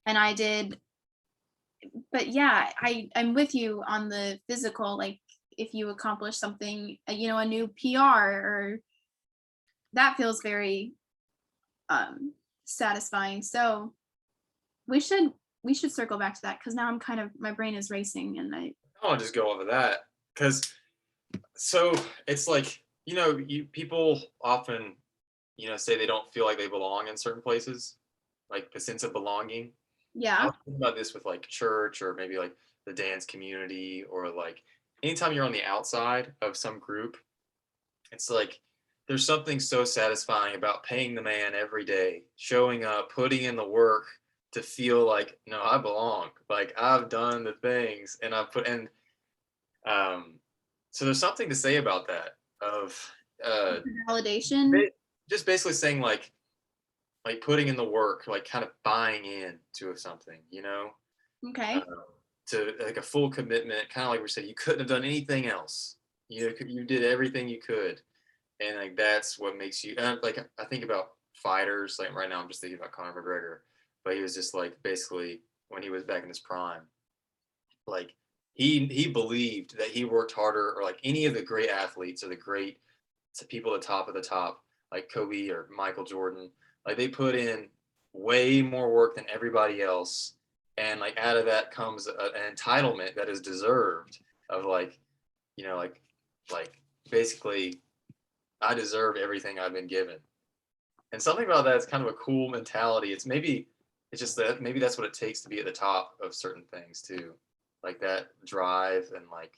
and I did. But yeah, I'm with you on the physical, like if you accomplish something, a new PR or that feels very satisfying. So we should circle back to that because now I'm kind of my brain is racing and I'll just go over that because so it's like people often say they don't feel like they belong in certain places, like the sense of belonging. I yeah. was thinking about this with like church or maybe like the dance community or like anytime you're on the outside of some group, it's like there's something so satisfying about paying the man every day, showing up, putting in the work to feel like, no, I belong. Like I've done the things and I've put in. So there's something to say about that of Validation. just basically saying like putting in the work, like kind of buying in to something, Okay. to like a full commitment, kind of like we said, you couldn't have done anything else. You did everything you could, and like that's what makes you. Like I think about fighters. Like right now, I'm just thinking about Conor McGregor, but he was just like basically when he was back in his prime, like he believed that he worked harder, or like any of the great athletes or the great people at the top of the top, like Kobe or Michael Jordan, like they put in way more work than everybody else, and like out of that comes an entitlement that is deserved of like like basically I deserve everything I've been given. And something about that is kind of a cool mentality. It's just that maybe that's what it takes to be at the top of certain things too, like that drive and like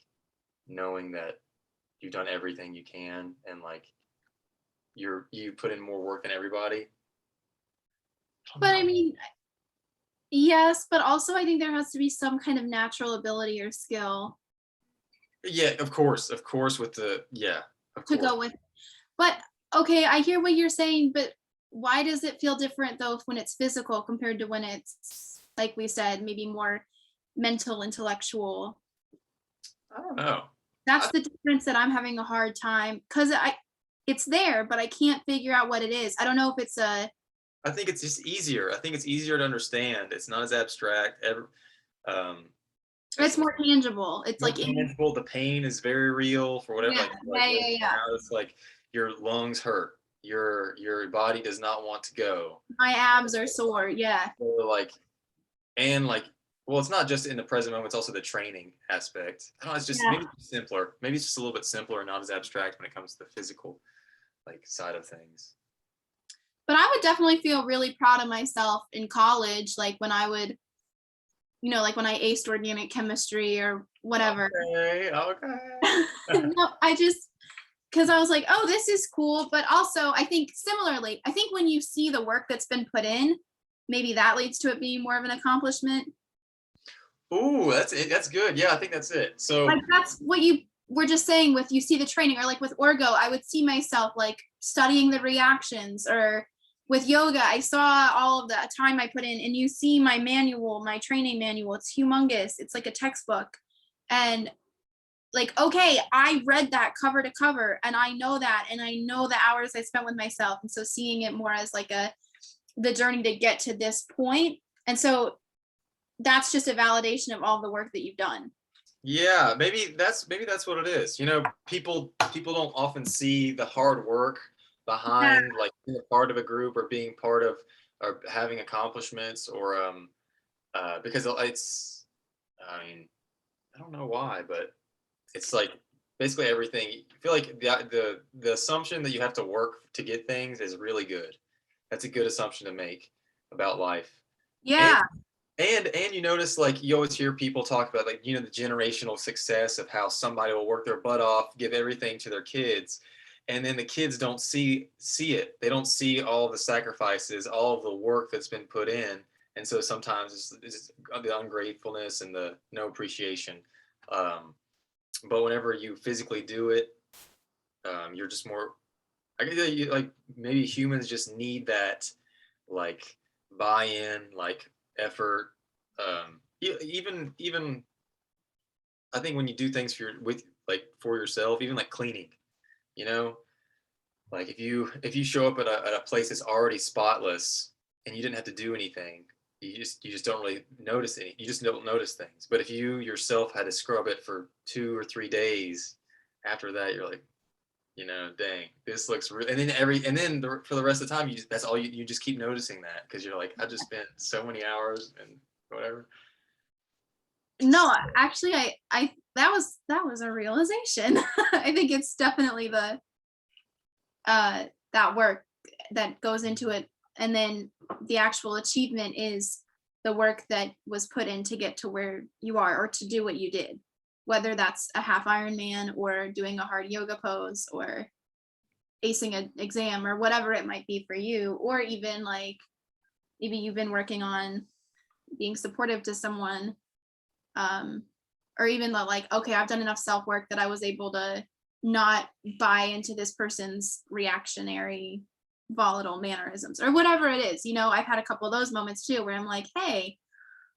knowing that you've done everything you can and like you put in more work than everybody. But I mean, yes, but also I think there has to be some kind of natural ability or skill Yeah, of course, with the of to course. go with. But okay, I hear what you're saying, but why does it feel different though when it's physical compared to when it's like we said, maybe more mental, intellectual? I don't know. That's the difference that I'm having a hard time because it's there, but I can't figure out what it is. I don't know if it's I think it's just easier. I think it's easier to understand. It's not as abstract. Um, it's more tangible. It's more like tangible. The pain is very real for whatever. yeah, Like yeah, yeah, yeah. now it's like your lungs hurt. your body does not want to go. My abs are sore. Yeah. Or like, and like, well, it's not just in the present moment, it's also the training aspect. I don't know, it's just Yeah. maybe it's simpler. Maybe it's just a little bit simpler and not as abstract when it comes to the physical like side of things. But I would definitely feel really proud of myself in college, like when I would, like when I aced organic chemistry or whatever. Okay, okay. No, I just, because I was like, oh, this is cool. But also, I think similarly, I think when you see the work that's been put in, maybe that leads to it being more of an accomplishment. Ooh, that's it. That's good. Yeah, I think that's it. Like So, that's what you were just saying with you see the training, or like with Orgo, I would see myself like studying the reactions, or with yoga, I saw all of the time I put in, and you see my manual, my training manual, it's humongous. It's like a textbook. And like, okay, I read that cover to cover, and I know that, and I know the hours I spent with myself. And so seeing it more as like the journey to get to this point. And so that's just a validation of all the work that you've done. yeah, maybe that's what it is. You know, people don't often see the hard work Yeah. behind like being a part of a group or being part of or having accomplishments or because it's I mean, I don't know why, but it's like basically everything. I feel like the assumption that you have to work to get things is really good. That's a good assumption to make about life. And Yeah. and you notice like you always hear people talk about like the generational success of how somebody will work their butt off, give everything to their kids, and then the kids don't see it. They don't see all the sacrifices, all of the work that's been put in, and so sometimes it's the ungratefulness and the no appreciation. Um, but whenever you physically do it, you're just more. I guess like maybe humans just need that like buy-in, like effort. Even I think when you do things for yourself, even like cleaning, you know, like if you show up at a place that's already spotless and you didn't have to do anything, you just don't really notice any. You just don't notice things. But if you yourself had to scrub it for 2 or 3 days, after that you're like, dang, this looks real. And then for the rest of the time, that's all you just keep noticing that because you're like, I just spent so many hours and whatever. No, actually, I that was a realization. I think it's definitely that work that goes into it, and then the actual achievement is the work that was put in to get to where you are, or to do what you did, whether that's a half Ironman or doing a hard yoga pose or acing an exam or whatever it might be for you, or even like maybe you've been working on being supportive to someone, um, or even the like, okay, I've done enough self work that I was able to not buy into this person's reactionary, volatile mannerisms, or whatever it is. I've had a couple of those moments too where I'm like, hey,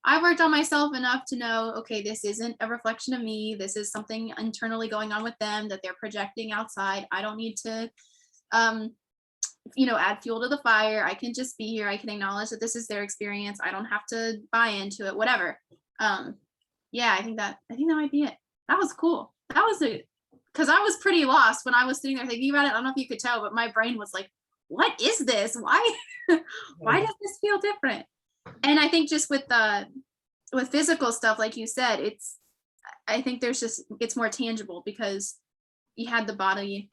I worked on myself enough to know, okay, this isn't a reflection of me. This is something internally going on with them that they're projecting outside. I don't need to, um, add fuel to the fire. I can just be here. I can acknowledge that this is their experience. I don't have to buy into it, whatever. Um, yeah, I think that might be it. That was cool. That was because I was pretty lost when I was sitting there thinking about it. I don't know if you could tell, but my brain was like, what is this? Why why does this feel different? And I think just with physical stuff, like you said, I think it's more tangible because you had the body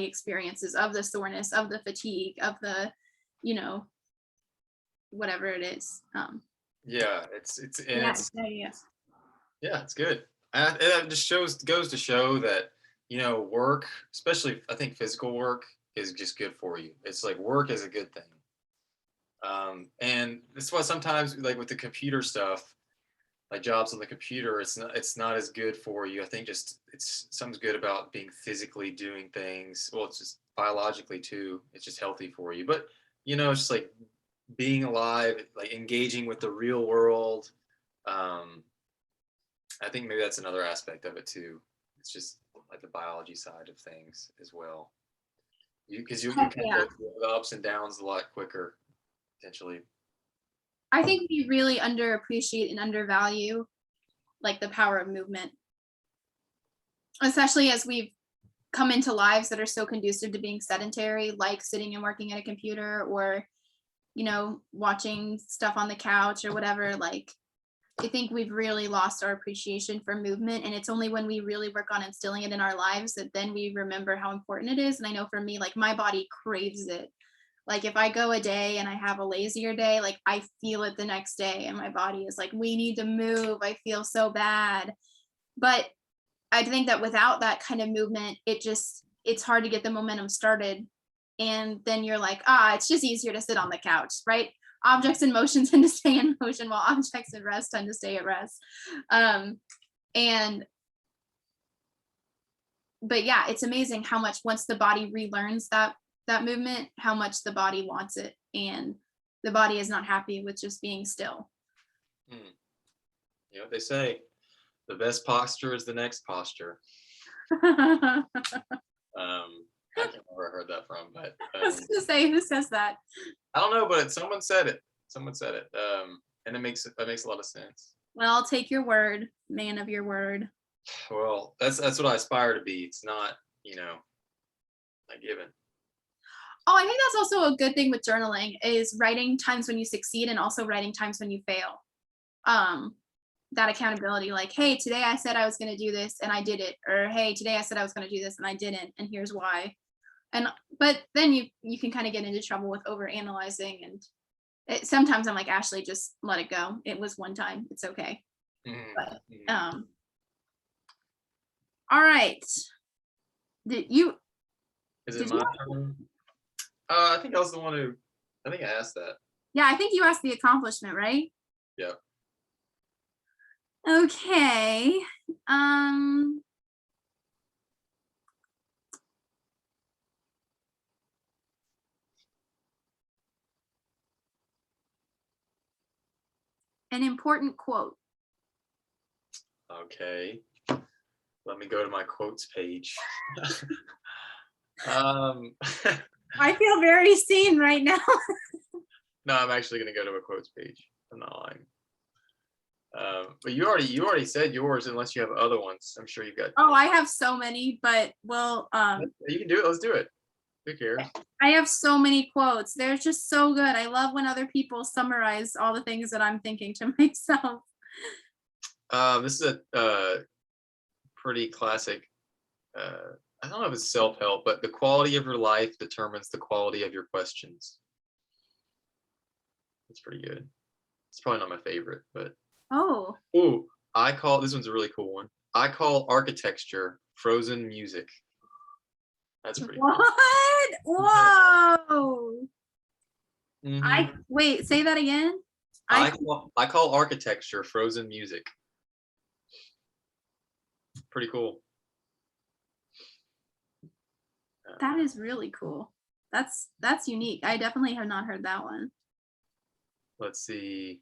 experiences of the soreness, of the fatigue, of the, you know, whatever it is. Yeah, it's and Yeah, it's yeah, yeah. yeah, it's good. And it just goes to show that work, especially I think physical work, is just good for you. It's like work is a good thing. And that's why sometimes like with the computer stuff, like jobs on the computer, it's not as good for you. I think just it's something's good about being physically doing things. Well, it's just biologically too. It's just healthy for you. But it's just like being alive, like engaging with the real world. Um, I think maybe that's another aspect of it too. It's just like the biology side of things as well. You Heck can yeah. go through the ups and downs a lot quicker potentially. I think we really underappreciate and undervalue like the power of movement, especially as we've come into lives that are so conducive to being sedentary, like sitting and working at a computer, or watching stuff on the couch or whatever. Like, I think we've really lost our appreciation for movement, and it's only when we really work on instilling it in our lives that then we remember how important it is. And I know for me, like, my body craves it. Like, if I go a day and I have a lazier day, like, I feel it the next day, and my body is like, we need to move. I feel so bad. But I think that without that kind of movement, it's hard to get the momentum started. And then you're like, it's just easier to sit on the couch, right? Objects in motion tend to stay in motion, while objects at rest tend to stay at rest. And but yeah, it's amazing how much, once the body relearns that movement, how much the body wants it, and the body is not happy with just being still. You know what they say, the best posture is the next posture. I can't remember where I heard that from, but I was gonna say, who says that? I don't know, but someone said it. And that makes a lot of sense. Well, I'll take your word, man of your word. Well, that's what I aspire to be. It's not, a given. Oh, I think that's also a good thing with journaling, is writing times when you succeed and also writing times when you fail. That accountability, like, hey, today I said I was going to do this and I did it, or hey, today I said I was going to do this and I didn't, and here's why. But then you can kind of get into trouble with over analyzing, and sometimes I'm like, Ashley, just let it go. It was one time. It's okay. But all right. Is it my turn? I think I was the one who, I think I asked that. Yeah, I think you asked the accomplishment, right? Yeah. Okay. An important quote. Okay. Let me go to my quotes page. I feel very seen right now. No, I'm actually going to go to a quotes page. I'm not lying. But you already said yours, unless you have other ones. I'm sure you've got. Oh, I have so many, but well, you can do it. Let's do it. Who cares? I have so many quotes. They're just so good. I love when other people summarize all the things that I'm thinking to myself. This is a pretty classic. I don't know if it's self-help, but the quality of your life determines the quality of your questions. That's pretty good. It's probably not my favorite, but oh, this one's a really cool one. I call architecture frozen music. That's pretty what? Cool. Whoa. Mm-hmm. Wait, say that again. I call architecture frozen music. Pretty cool. That is really cool. That's unique. I definitely have not heard that one. Let's see.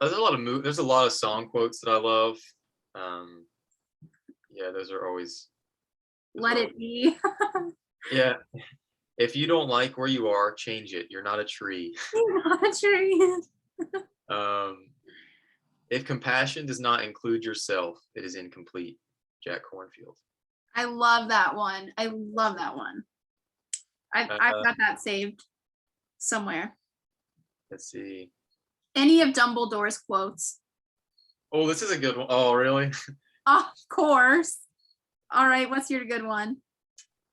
There's a lot of song quotes that I love. Yeah, those are always. Let it be. Yeah. If you don't like where you are, change it. You're not a tree. You're not a tree. If compassion does not include yourself, it is incomplete. Jack Kornfield. I love that one. I love that one. I've got that saved somewhere. Let's see. Any of Dumbledore's quotes. Oh, this is a good one. Oh, really? Of course. All right, what's your good one?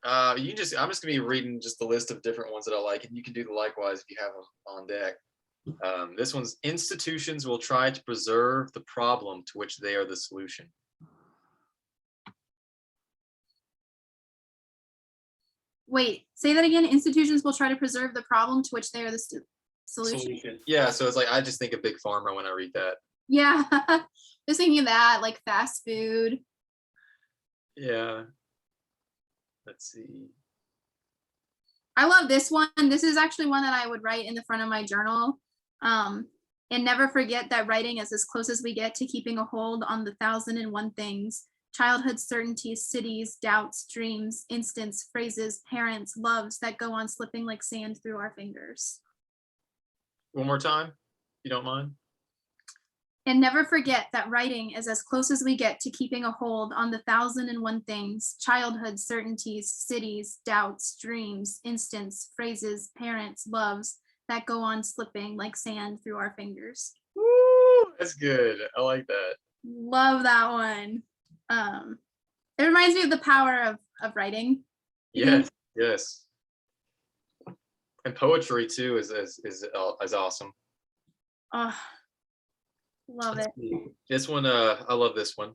I'm just gonna be reading just the list of different ones that I like, and you can do the likewise if you have them on deck. This one's: institutions will try to preserve the problem to which they are the solution. Wait, say that again. Institutions will try to preserve the problem to which they are the solution. Yeah, so it's like, I just think of Big Pharma when I read that. Yeah, just thinking of that, like fast food. Yeah. Let's see. I love this one. This is actually one that I would write in the front of my journal. And never forget that writing is as close as we get to keeping a hold on the 1,001 things: childhood certainties, cities, doubts, dreams, instants, phrases, parents, loves that go on slipping like sand through our fingers. One more time, if you don't mind. And never forget that writing is as close as we get to keeping a hold on the 1,001 things, childhood certainties, cities, doubts, dreams, instants, phrases, parents, loves that go on slipping like sand through our fingers. Woo, that's good. I like that. Love that one. It reminds me of the power of writing. Yes, yes. And poetry too is awesome. Oh, love Let's it. see. This one, I love this one.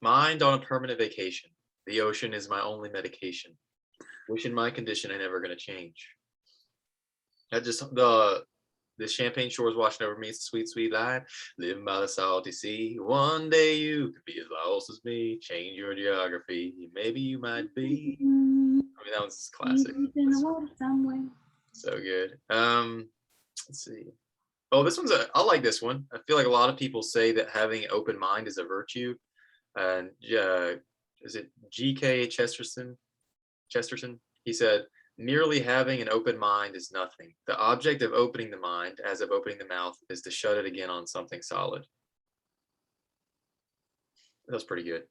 Mind on a permanent vacation. The ocean is my only medication. Wishing my condition ain't never gonna change. That just the champagne shores washing over me. It's a sweet, sweet life. Living by the salty sea. One day you could be as lost as me. Change your geography. Maybe you might be. I mean, that one's classic. Deep in the water somewhere. So good. Let's see. Oh, this one's I like this one. I feel like a lot of people say that having an open mind is a virtue. And is it G.K. Chesterton? He said, merely having an open mind is nothing. The object of opening the mind, as of opening the mouth, is to shut it again on something solid. That was pretty good.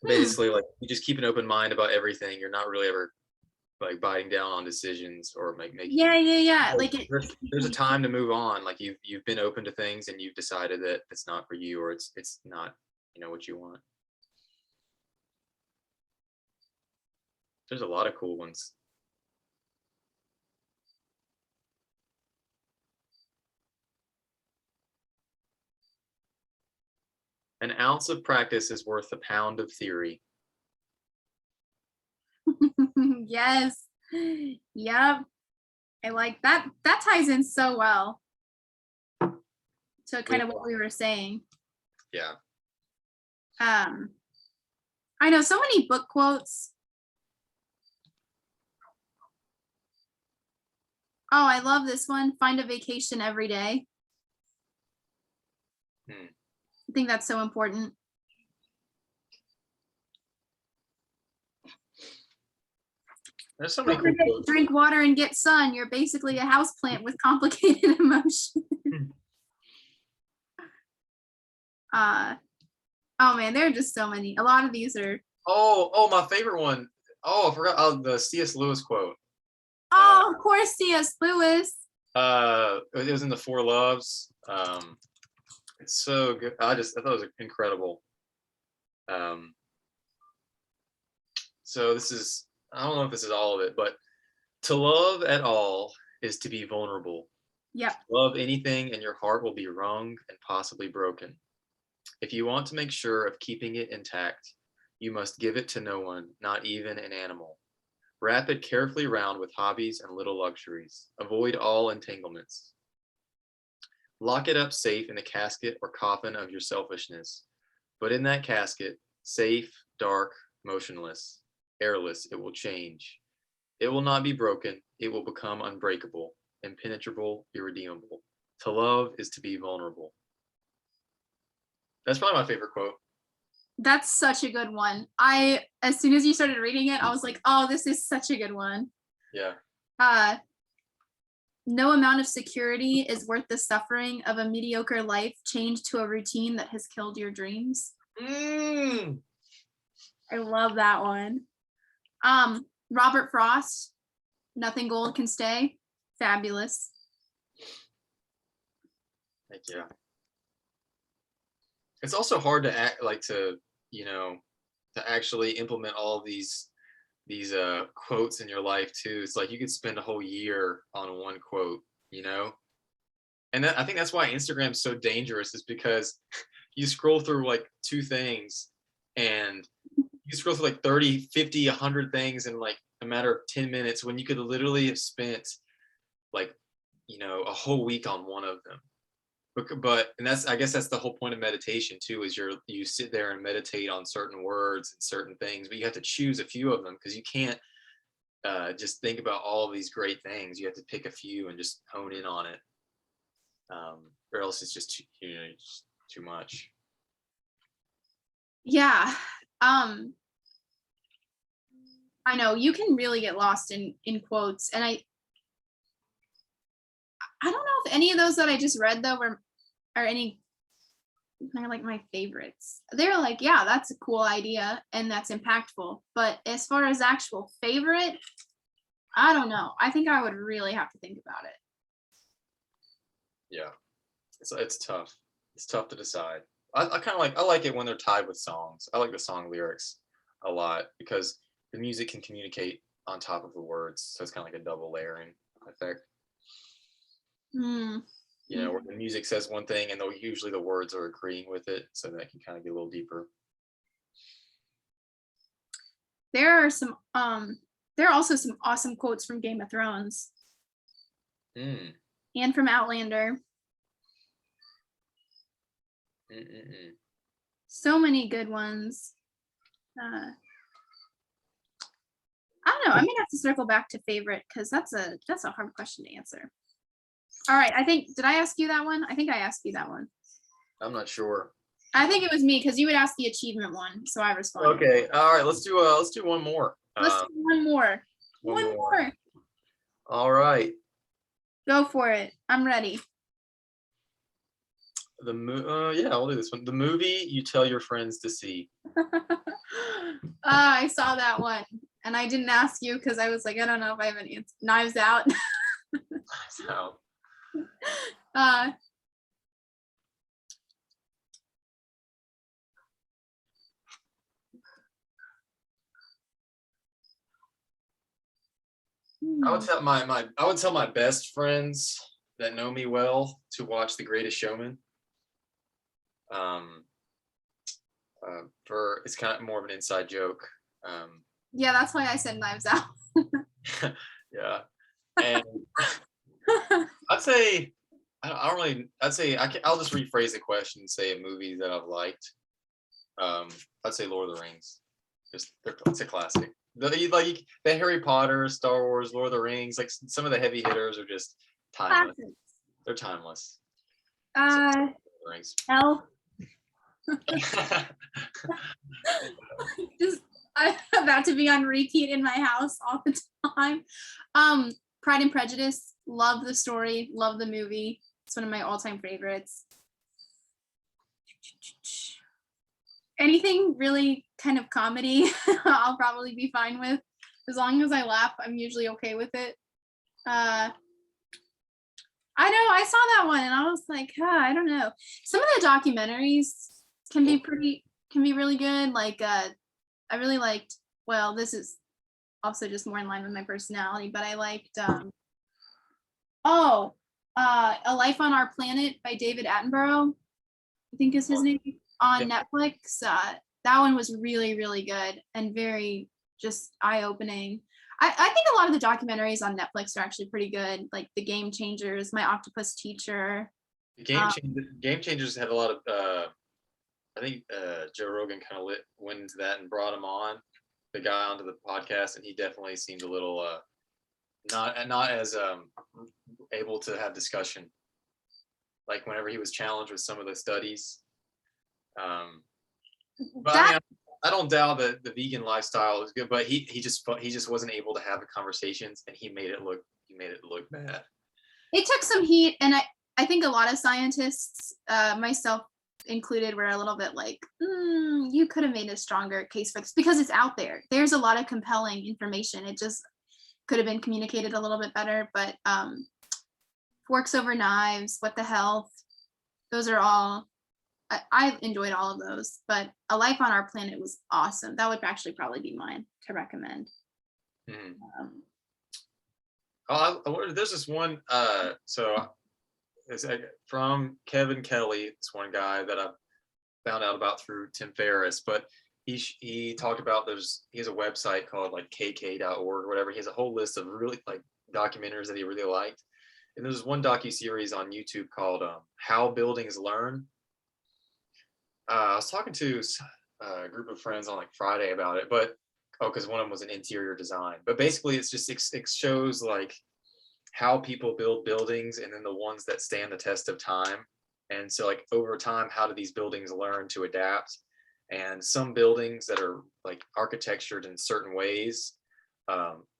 Basically, like you just keep an open mind about everything. You're not really ever like biting down on decisions or making. Yeah. Like there's a time to move on. Like you've been open to things and you've decided that it's not for you or it's not what you want. There's a lot of cool ones. An ounce of practice is worth a pound of theory. yes. Yep. I like that. That ties in so well to kind of what we were saying. Yeah. I know so many book quotes. Oh, I love this one. Find a vacation every day. I think that's so important. There's so many cool quotes. Drink water and get sun. You're basically a houseplant with complicated emotions. Oh man, there are just so many. A lot of these are. Oh, my favorite one. Oh, I forgot the C.S. Lewis quote. Oh, of course, C.S. Lewis. It was in the Four Loves. It's so good. I thought it was incredible. So this is, I don't know if this is all of it, but to love at all is to be vulnerable. Yep. Love anything and your heart will be wrung and possibly broken. If you want to make sure of keeping it intact, you must give it to no one, not even an animal. Wrap it carefully round with hobbies and little luxuries. Avoid all entanglements. Lock it up safe in the casket or coffin of your selfishness. But in that casket, safe, dark, motionless, airless, it will change. It will not be broken. It will become unbreakable, impenetrable, irredeemable. To love is to be vulnerable. That's probably my favorite quote. That's such a good one. As soon as you started reading it, I was like, oh, this is such a good one. Yeah. No amount of security is worth the suffering of a mediocre life changed to a routine that has killed your dreams. I love that one. Robert Frost, nothing gold can stay. Fabulous. Heck yeah. It's also hard to to actually implement all these quotes in your life too. It's like you could spend a whole year on one quote, and I think that's why Instagram's so dangerous, is because you scroll through like two things and you scroll through like 30, 50, 100 things in like a matter of 10 minutes when you could literally have spent like a whole week on one of them. But I guess that's the whole point of meditation too, is you sit there and meditate on certain words and certain things, but you have to choose a few of them because you can't just think about all of these great things. You have to pick a few and just hone in on it, or else it's just too much. Yeah. I know you can really get lost in quotes, and I don't know if any of those that I just read though are any they're like my favorites. They're like, yeah, that's a cool idea and that's impactful. But as far as actual favorite, I don't know. I think I would really have to think about it. Yeah, it's tough. It's tough to decide. I kind of I like it when they're tied with songs. I like the song lyrics a lot because the music can communicate on top of the words, so it's kind of like a double layering effect. Hmm. Where the music says one thing and usually the words are agreeing with it, so that can kind of get a little deeper. There are some there are also some awesome quotes from Game of Thrones Mm. and from Outlander. Mm-mm-mm. So many good ones. I don't know. I may have to circle back to favorite because that's a hard question to answer. All right. Did I ask you that one? I think I asked you that one. I'm not sure. I think it was me because you would ask the achievement one, so I responded. Okay. All right. Let's do one more. Let's do one more. One One more. more. All right. Go for it. I'm ready. Yeah, I'll do this one. The movie you tell your friends to see. I saw that one, and I didn't ask you because I was like, I don't know if I have an answer. Knives Out. So, uh, I would tell my best friends that know me well to watch The Greatest Showman. For it's kind of more of an inside joke. Yeah, that's why I said Knives Out. Yeah, and I'd say I don't really. I'd say I'll just rephrase the question and say a movie that I've liked. I'd say Lord of the Rings. It's a classic. The Harry Potter, Star Wars, Lord of the Rings. Like some of the heavy hitters are just timeless. Classics. They're timeless. Rings. L. Just I'm about to be on repeat in my house all the time. Pride and Prejudice. Love the story. Love the movie. It's one of my all-time favorites. Anything really kind of comedy, I'll probably be fine with. As long as I laugh, I'm usually okay with it. I know I saw that one and I was like, I don't know. Some of the documentaries can be really good. Like I really liked, well, this is also just more in line with my personality, but I liked A Life on Our Planet by David Attenborough, I think is his name, on Netflix. That one was really, really good and very just eye-opening. I think a lot of the documentaries on Netflix are actually pretty good, like The Game Changers, My Octopus Teacher. Game Changers had a lot of I think Joe Rogan kind of went into that and brought him on, the guy, onto the podcast, and he definitely seemed a little not as able to have discussion, like whenever he was challenged with some of the studies. But I mean, I don't doubt that the vegan lifestyle is good, but he just wasn't able to have the conversations, and he made it look bad. It took some heat, and I think a lot of scientists, myself included, were a little bit like, you could have made a stronger case for this because it's out there. There's a lot of compelling information. It just could have been communicated a little bit better. But Forks Over Knives, What the Health, those are all, I enjoyed all of those. But A Life on Our Planet was awesome. That would actually probably be mine to recommend. There's this one. So it's from Kevin Kelly. This one guy that I found out about through Tim Ferriss, but he talked about he has a website called like kk.org or whatever. He has a whole list of really like documentaries that he really liked, and there's one docu-series on YouTube called How Buildings Learn. I was talking to a group of friends on like Friday about it, but because one of them was an interior design, but basically it's just it shows like how people build buildings and then the ones that stand the test of time. And so like over time, how do these buildings learn to adapt? And some buildings that are like architectured in certain ways,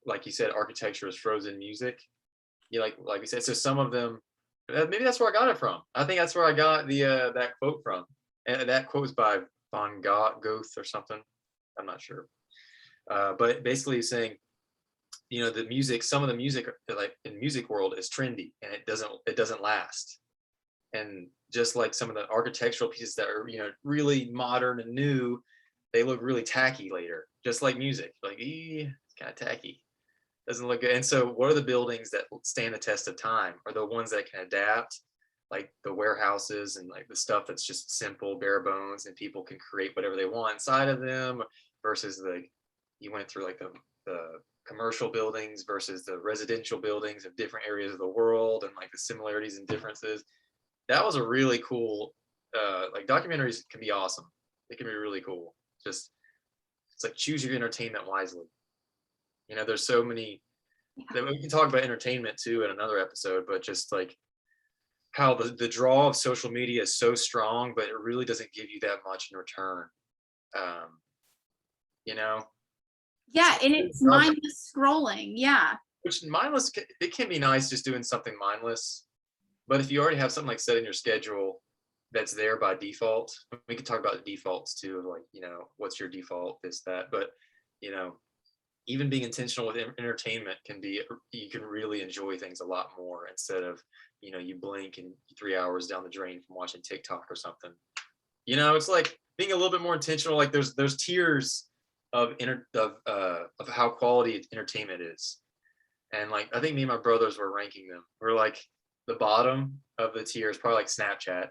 like you said, architecture is frozen music. Like we said, so some of them, maybe that's where I got it from. I think that's where I got the that quote from. And that quote was by von Goethe or something. I'm not sure. But basically he's saying, you know, the music, some of the music like in music world is trendy and it doesn't last. And just like some of the architectural pieces that are, you know, really modern and new, they look really tacky later, just like music. Like, it's kind of tacky. Doesn't look good. And so what are the buildings that stand the test of time? Are the ones that can adapt, like the warehouses and like the stuff that's just simple, bare bones, and people can create whatever they want inside of them, versus the you went through like the commercial buildings versus the residential buildings of different areas of the world, and like the similarities and differences. That was a really cool, like documentaries can be awesome. They can be really cool. Just, it's like choose your entertainment wisely. You know, there's so many that we can talk about entertainment too in another episode, but just like how the draw of social media is so strong, but it really doesn't give you that much in return. Um, you know, Yeah, and it's mindless scrolling. Yeah. which mindless, it can be nice just doing something mindless. But if you already have something like set in your schedule that's there by default, we can talk about the defaults too, of like, you know, what's your default, this, that. But, you know, even being intentional with entertainment can be, you can really enjoy things a lot more instead of, you know, you blink and 3 hours down the drain from watching TikTok or something. You know, it's like being a little bit more intentional. Like there's tiers of of how quality entertainment is. And like I think me and my brothers were ranking them. We're like the bottom of the tier is probably like Snapchat,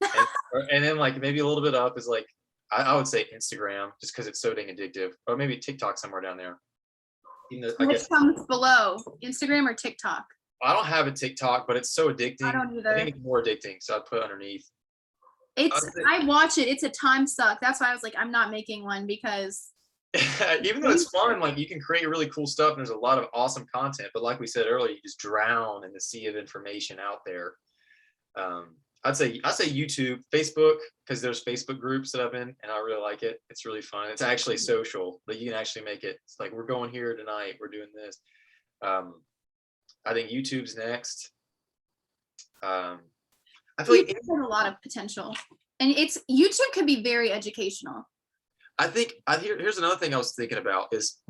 and and then like maybe a little bit up is like I would say Instagram, just because it's so dang addictive, or maybe TikTok somewhere down there. Even though, I Which guess comes below, Instagram or TikTok? I don't have a TikTok, but it's so I addicting. don't I either. think it's more addicting, so I'd put underneath. It's, I watch it. It's a time suck. That's why I was like, I'm not making one because Even though it's fun, like you can create really cool stuff and there's a lot of awesome content, but like we said earlier, you just drown in the sea of information out there. I'd say YouTube, Facebook, because there's Facebook groups that I'm in and I really like it. It's really fun. It's actually social, but you can actually make it. It's like we're going here tonight, we're doing this. Um, I think YouTube's next. I feel like YouTube has a lot of potential, and it's YouTube can be very educational. here's another thing I was thinking about is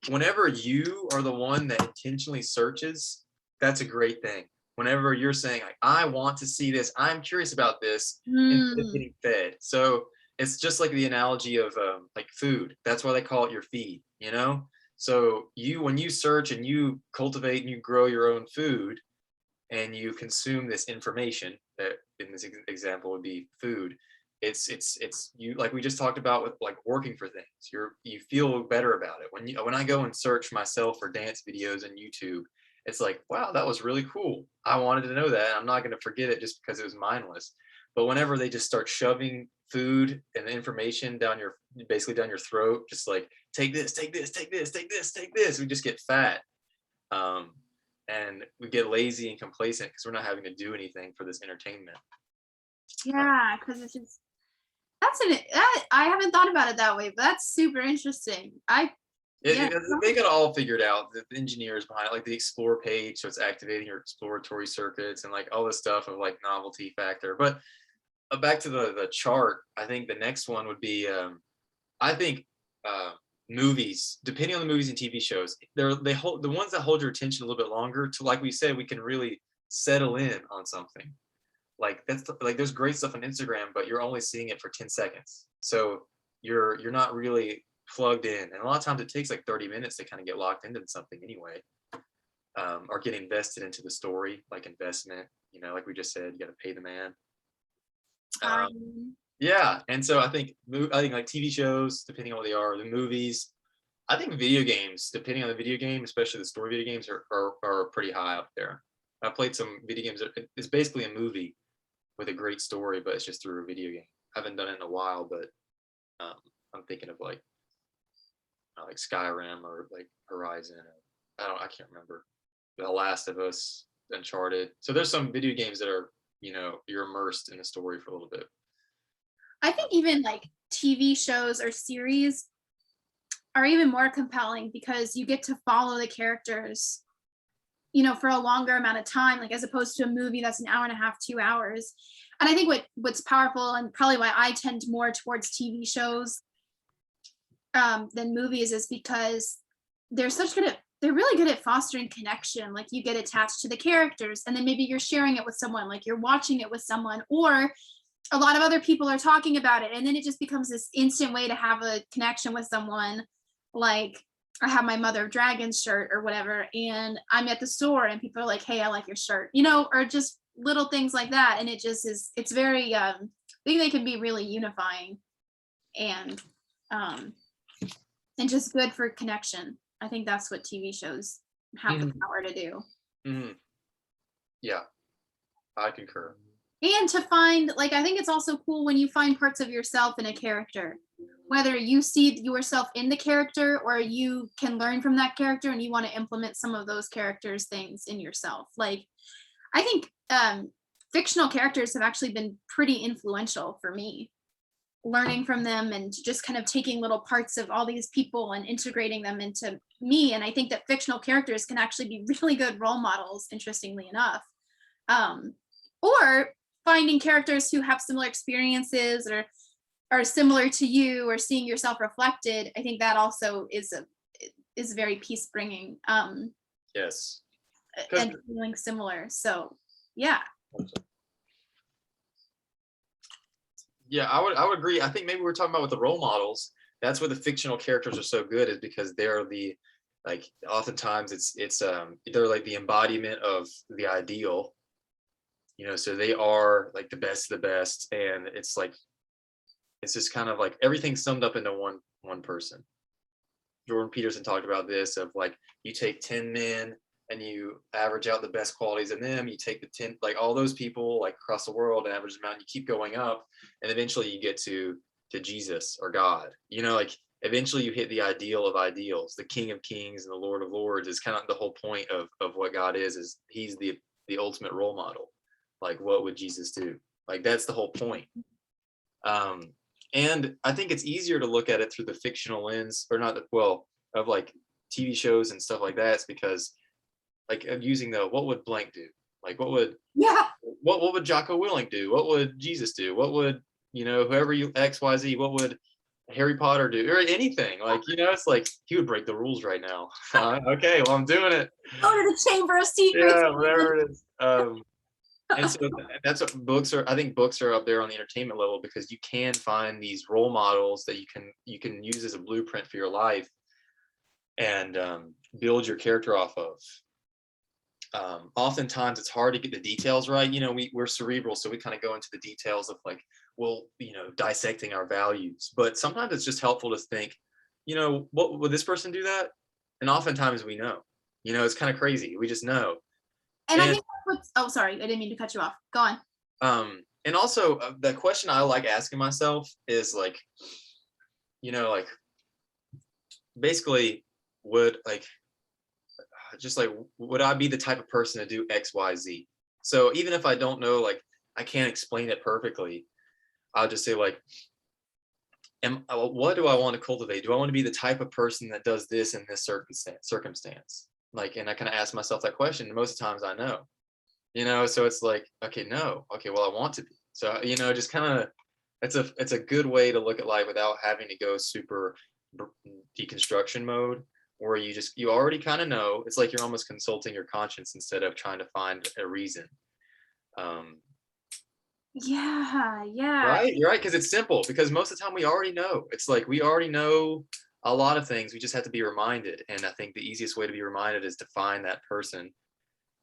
whenever you are the one that intentionally searches, that's a great thing. Whenever you're saying like, I want to see this, I'm curious about this, instead of getting fed. So it's just like the analogy of like food. That's why they call it your feed, you know? So when you search and you cultivate and you grow your own food and you consume this information that in this example would be food, it's you, like we just talked about with like working for things, you feel better about it when I go and search myself for dance videos on YouTube. It's like, wow, that was really cool, I wanted to know that, I'm not going to forget it just because it was mindless. But whenever they just start shoving food and information down your basically down your throat, just like take this, take this, take this, take this, take this, we just get fat. And we get lazy and complacent because we're not having to do anything for this entertainment. Yeah, because it's just I haven't thought about it that way, but that's super interesting. Yeah. They got it all figured out. The engineers behind it, like the explore page, so it's activating your exploratory circuits and like all this stuff of like novelty factor. But back to the chart, I think the next one would be, I think movies. Depending on the movies and TV shows, they hold the ones that hold your attention a little bit longer. To like we said, we can really settle in on something. Like that's like there's great stuff on Instagram, but you're only seeing it for 10 seconds. So you're not really plugged in. And a lot of times it takes like 30 minutes to kind of get locked into something anyway. Or get invested into the story, like investment, you know, like we just said, you got to pay the man. Yeah. And so I think like TV shows, depending on what they are, the movies, I think video games, depending on the video game, especially the story video games are pretty high up there. I played some video games. It's basically a movie with a great story, but it's just through a video game. I haven't done it in a while, but I'm thinking of like Skyrim or like Horizon. I can't remember. The Last of Us, Uncharted. So there's some video games that are, you know, you're immersed in the story for a little bit. I think even like TV shows or series are even more compelling because you get to follow the characters for a longer amount of time, like as opposed to a movie that's an hour and a half, 2 hours. And I think what's powerful and probably why I tend more towards TV shows than movies is because they're really good at fostering connection. Like you get attached to the characters, and then maybe you're sharing it with someone, like you're watching it with someone, or a lot of other people are talking about it, and then it just becomes this instant way to have a connection with someone. Like I have my Mother of Dragons shirt or whatever, and I'm at the store and people are like, "Hey, I like your shirt," or just little things like that. And it's very, I think they can be really unifying and, um, and just good for connection. I think that's what TV shows have the Mhm, power to do. mhm. Yeah, I concur. And to find, like, I think it's also cool when you find parts of yourself in a character, whether you see yourself in the character or you can learn from that character and you want to implement some of those characters' things in yourself. Like, I think fictional characters have actually been pretty influential for me, learning from them and just kind of taking little parts of all these people and integrating them into me. And I think that fictional characters can actually be really good role models, interestingly enough. Um, or finding characters who have similar experiences or are similar to you or seeing yourself reflected. I think that also is very peace bringing, Yes. 'Cause and feeling similar. So yeah. yeah, I would agree. I think maybe we're talking about with the role models. That's where the fictional characters are so good, is because they're the, like, oftentimes it's they're like the embodiment of the ideal, so they are like the best of the best, and it's just kind of like everything summed up into one person. Jordan Peterson talked about this, of like, you take 10 men and you average out the best qualities in them. You take the 10, like all those people like across the world, and average them out, and you keep going up, and eventually you get to Jesus or God. Like eventually you hit the ideal of ideals, the King of Kings and the Lord of Lords. Is kind of the whole point of what God is he's the ultimate role model. Like, what would Jesus do? Like, that's the whole point. Um, and I think it's easier to look at it through the fictional lens, or not, well, of like TV shows and stuff like that. It's because, like, of using the what would blank do? Like, Yeah. what would Jocko Willing do? What would Jesus do? What would, whoever you XYZ, what would Harry Potter do? Or anything. Like, it's like he would break the rules right now. Okay, well, I'm doing it. Go to the Chamber of Secrets. Yeah, whatever it is. And so that's what books are. I think books are up there on the entertainment level, because you can find these role models that you can use as a blueprint for your life, and build your character off of. Oftentimes it's hard to get the details right. We're cerebral, so we kind of go into the details of, like, well, dissecting our values. But sometimes it's just helpful to think, what would this person do that? And oftentimes we know. It's kind of crazy. We just know. And I And think oh, sorry, I didn't mean to cut you off. Go on. and also, the question I like asking myself is, like, like, basically, would, like, just like, would I be the type of person to do XYZ? So even if I don't know, like, I can't explain it perfectly, I'll just say, like, what do I want to cultivate? Do I want to be the type of person that does this in this circumstance? Like, and I kind of ask myself that question, and most of the times I know. So it's like, okay, no, okay, well, I want to be. So, just kind of, it's a good way to look at life without having to go super deconstruction mode, where you already kind of know. It's like you're almost consulting your conscience instead of trying to find a reason. Yeah, yeah. Right, you're right, because it's simple, because most of the time we already know. It's like we already know a lot of things. We just have to be reminded, and I think the easiest way to be reminded is to find that person,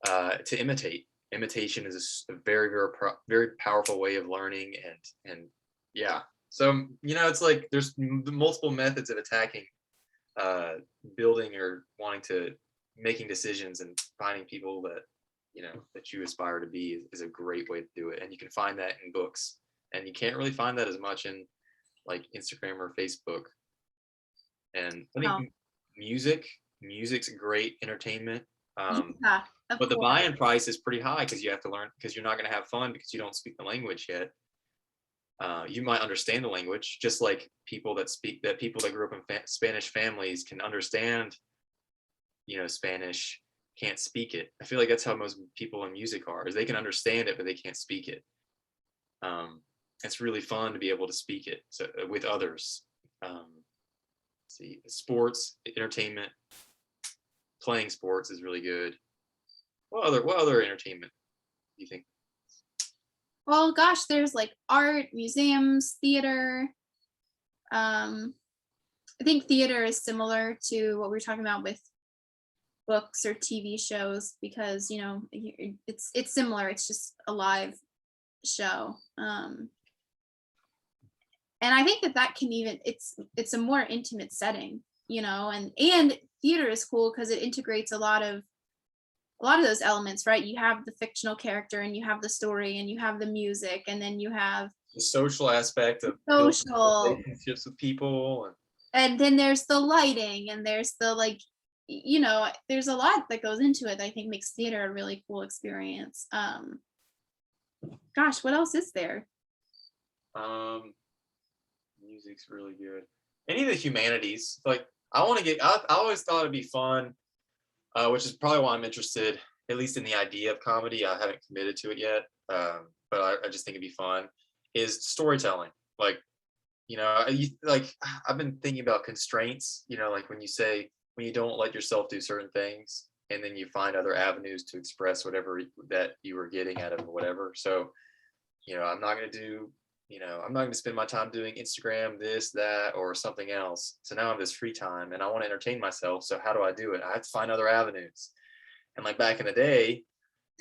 to imitate. Imitation is a very, very, very powerful way of learning, and yeah. So, it's like there's multiple methods of attacking, building, or wanting to making decisions, and finding people that you aspire to be is a great way to do it. And you can find that in books, and you can't really find that as much in, like, Instagram or Facebook. And I Oh, think music's great entertainment. yeah, of But the course. buy-in price is pretty high, because you have to learn, because you're not going to have fun because you don't speak the language yet. You might understand the language, just like people that grew up in Spanish families can understand, Spanish, can't speak it. I feel like that's how most people in music are, is they can understand it, but they can't speak it. It's really fun to be able to speak it so with others. See, sports, entertainment, playing sports is really good. What other entertainment do you think? Well, gosh, there's like art, museums, theater. Um, I think theater is similar to what we were talking about with books or TV shows because it's similar. It's just a live show. And I think that can even it's a more intimate setting, and theater is cool because it integrates a lot of those elements, right? You have the fictional character and you have the story and you have the music and then you have The social aspect of building social, relationships with people, and and then there's the lighting and there's the there's a lot that goes into it that I think makes theater a really cool experience. Gosh, what else is there? um, music's really good. Any of the humanities, like I want to get. I always thought it'd be fun, which is probably why I'm interested, at least in the idea of comedy. I haven't committed to it yet, but I just think it'd be fun. Is storytelling, like like I've been thinking about constraints. Like when you don't let yourself do certain things, and then you find other avenues to express whatever that you were getting out of whatever. So I'm not going to do. I'm not going to spend my time doing Instagram, this, that, or something else. So now I have this free time and I want to entertain myself. So how do I do it? I have to find other avenues. And like back in the day,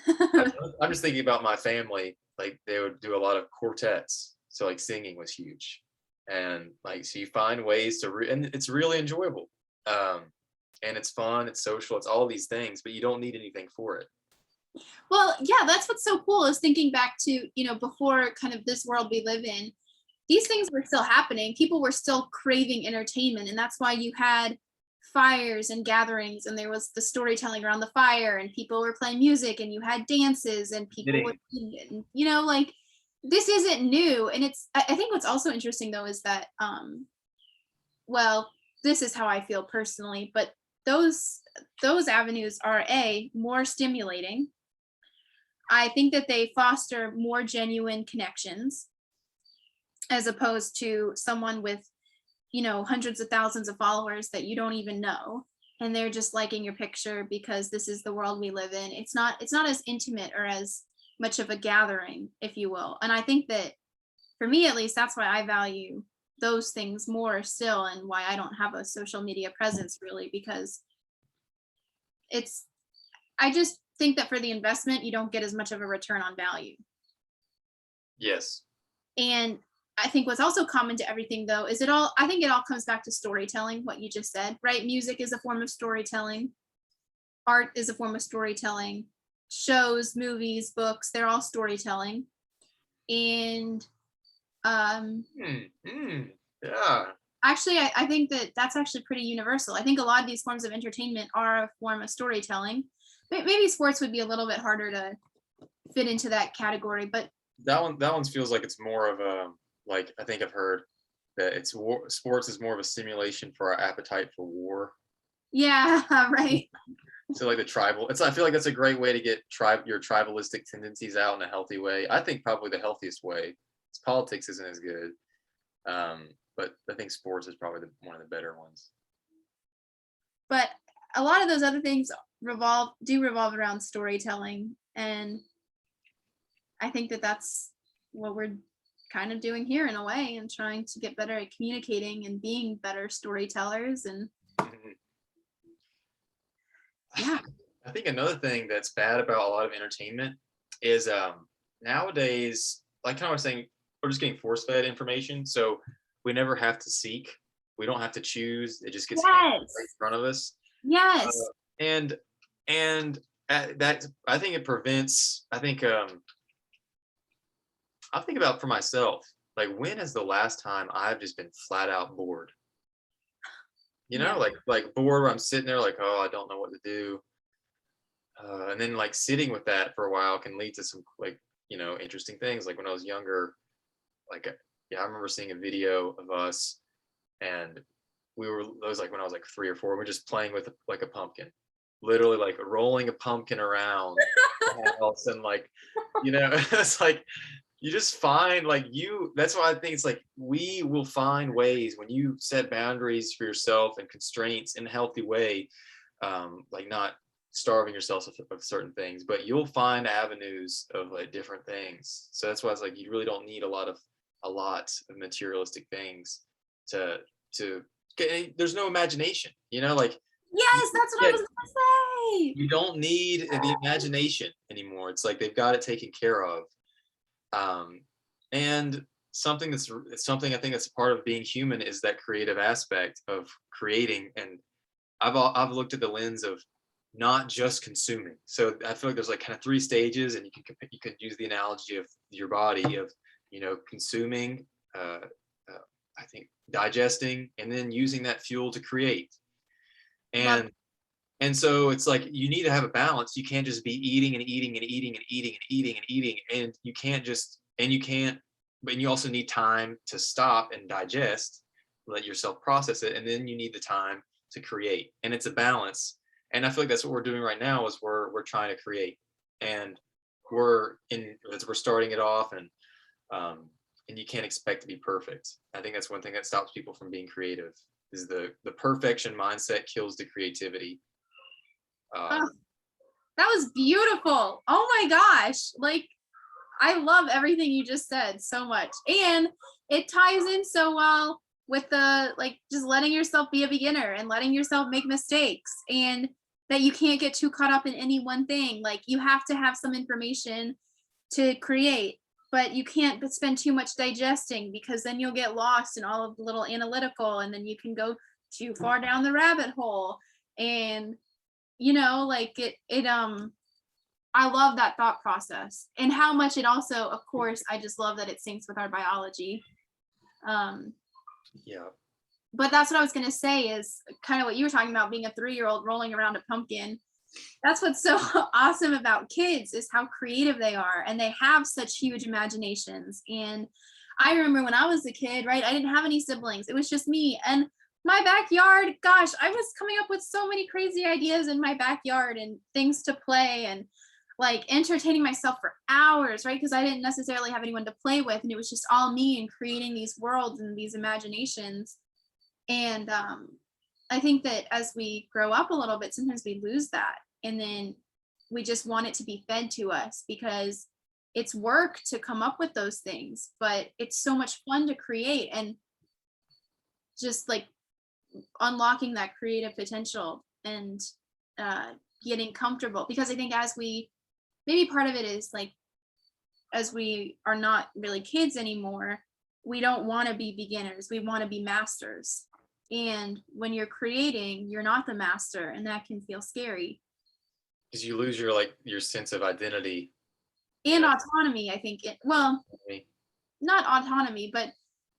I'm just thinking about my family. Like they would do a lot of quartets. So like singing was huge. And like, so you find ways to, and it's really enjoyable. And it's fun, it's social, it's all these things, but you don't need anything for it. Well, yeah, that's what's so cool is thinking back to, before kind of this world we live in, these things were still happening. People were still craving entertainment. And that's why you had fires and gatherings, and there was the storytelling around the fire, and people were playing music, and you had dances, and people were, Knitting. like this isn't new. And I think what's also interesting though is that, well, this is how I feel personally, but those avenues are more stimulating. I think that they foster more genuine connections as opposed to someone with, hundreds of thousands of followers that you don't even know and they're just liking your picture because this is the world we live in. It's not as intimate or as much of a gathering, if you will. And I think that for me at least that's why I value those things more still and why I don't have a social media presence really because it's I just think that for the investment, you don't get as much of a return on value. Yes. And I think what's also common to everything though is I think it all comes back to storytelling, what you just said, right? Music is a form of storytelling. Art is a form of storytelling. Shows, movies, books, they're all storytelling. And Yeah. actually, I think that that's actually pretty universal. I think a lot of these forms of entertainment are a form of storytelling. Maybe sports would be a little bit harder to fit into that category, but That one feels like it's more of a, like I think I've heard that it's sports is more of a simulation for our appetite for war. yeah, right. So like the tribal, I feel like that's a great way to get your tribalistic tendencies out in a healthy way. I think probably the healthiest way. Politics isn't as good, but I think sports is probably one of the better ones. But a lot of those other things revolve around storytelling, and I think that that's what we're kind of doing here in a way and trying to get better at communicating and being better storytellers and Mhm. yeah. I think another thing that's bad about a lot of entertainment is nowadays, like kind of was saying, we're just getting force fed information. So we never have to seek. We don't have to choose. It just gets handed right in Yes. front of us. Yes. And that I think it prevents. I think about for myself. Like when is the last time I've just been flat out bored? Yeah. Like bored where I'm sitting there like, oh, I don't know what to do. And then like sitting with that for a while can lead to some like interesting things. Like when I was younger, like yeah, I remember seeing a video of us, and it was like when I was like 3 or 4. We're just playing with like a pumpkin, literally like rolling a pumpkin around the house and like, it's like you just find like that's why I think it's like we will find ways when you set boundaries for yourself and constraints in a healthy way, like not starving yourself of certain things, but you'll find avenues of like different things. So that's why it's like you really don't need a lot of materialistic things to there's no imagination, like you Yes, that's what I get was gonna say. you don't need the imagination anymore. It's like they've got it taken care of. And something I think that's a part of being human is that creative aspect of creating. And I've looked at the lens of not just consuming. So I feel like there's like kind of three stages, and you could use the analogy of your body of consuming, uh, I think digesting, and then using that fuel to create. Love. And so it's like you need to have a balance. You can't just be eating and eating and eating and eating and eating and eating. And you can't, but you also need time to stop and digest, let yourself process it. And then you need the time to create. And it's a balance. And I feel like that's what we're doing right now is we're trying to create. And as we're starting it off, and you can't expect to be perfect. I think that's one thing that stops people from being creative is the perfection mindset kills the creativity. Oh, that was beautiful. Oh my gosh. Like, I love everything you just said so much. And it ties in so well with the like just letting yourself be a beginner and letting yourself make mistakes, and that you can't get too caught up in any one thing. Like, you have to have some information to create, but you can't spend too much digesting because then you'll get lost in all of the little analytical, and then you can go too far down the rabbit hole. And like I love that thought process, and how much it also, of course, I just love that it syncs with our biology. um Yeah. but that's what I was going to say is kind of what you were talking about, being a 3-year-old rolling around a pumpkin. That's what's so awesome about kids is how creative they are, and they have such huge imaginations. And I remember when I was a kid, right, I didn't have any siblings, it was just me and my backyard. Gosh, I was coming up with so many crazy ideas in my backyard and things to play, and like entertaining myself for hours, right, because I didn't necessarily have anyone to play with, and it was just all me and creating these worlds and these imaginations. And I think that as we grow up a little bit, sometimes we lose that. And then we just want it to be fed to us because it's work to come up with those things, but it's so much fun to create, and just like unlocking that creative potential, and uh, getting comfortable. Because I think as we, maybe part of it is like, as we are not really kids anymore, we don't want to be beginners. We want to be masters. And when you're creating, you're not the master, and that can feel scary. Because you lose your sense of identity. And autonomy, I think well, not autonomy, but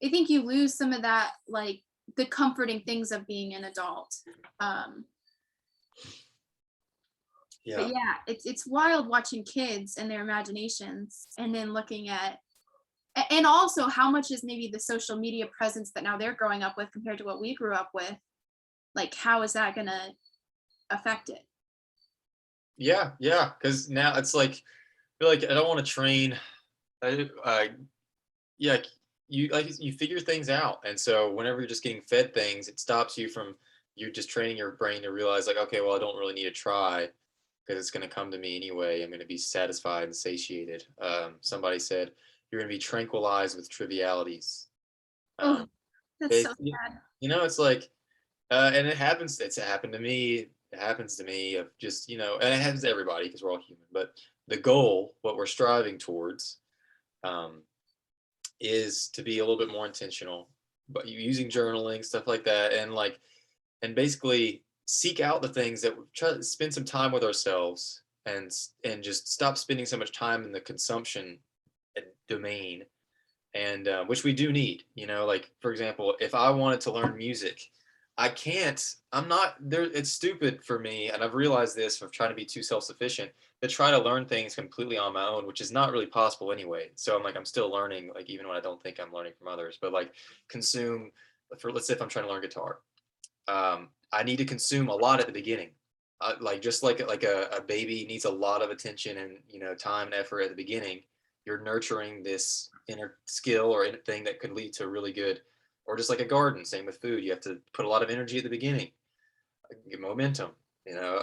I think you lose some of that, like the comforting things of being an adult. Um, Yeah. but yeah, it's wild watching kids and their imaginations, and then looking at, and also how much is maybe the social media presence that now they're growing up with compared to what we grew up with. Like, how is that gonna affect it? Yeah, yeah. Because now it's like I feel like I don't want to train. Yeah, you figure things out, and so whenever you're just getting fed things, it stops you from you just training your brain to realize like, okay, well, I don't really need to try because it's going to come to me anyway. I'm going to be satisfied and satiated. Somebody said you're going to be tranquilized with trivialities. Oh, Um, that's so it, sad. it's like, and it happens. It's happened to me. It happens to me of just and it happens to everybody because we're all human. But the goal, what we're striving towards, um, is to be a little bit more intentional, but using journaling, stuff like that, and basically seek out the things that try to spend some time with ourselves and just stop spending so much time in the consumption domain, and which we do need. Like for example, if I wanted to learn music, I can't. I'm not there. It's stupid for me, and I've realized this of trying to be too self-sufficient to try to learn things completely on my own, which is not really possible anyway. So I'm still learning, like even when I don't think I'm learning from others. But like consume for let's say if I'm trying to learn guitar, I need to consume a lot at the beginning, like just like a baby needs a lot of attention and time and effort at the beginning. You're nurturing this inner skill or thing that could lead to really good, or just like a garden. Same with food. You have to put a lot of energy at the beginning, get momentum.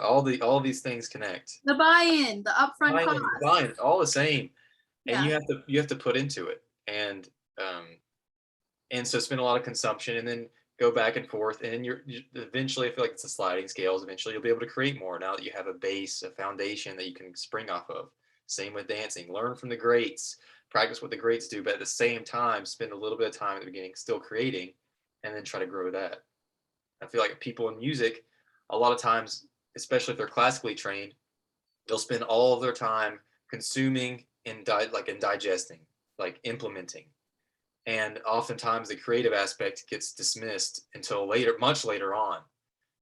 All these things connect. The buy-in, the upfront Fine, cost. fine, all the same, and Yeah. you have to put into it, um, and so spend a lot of consumption, and then go back and forth, and then eventually, I feel like it's a sliding scales. Eventually, you'll be able to create more now that you have a base, a foundation that you can spring off of. Same with dancing. Learn from the greats, practice what the greats do, but at the same time, spend a little bit of time at the beginning still creating, and then try to grow that. I feel like people in music, a lot of times, especially if they're classically trained, they'll spend all of their time consuming and digesting, like implementing, and oftentimes the creative aspect gets dismissed until later, much later on.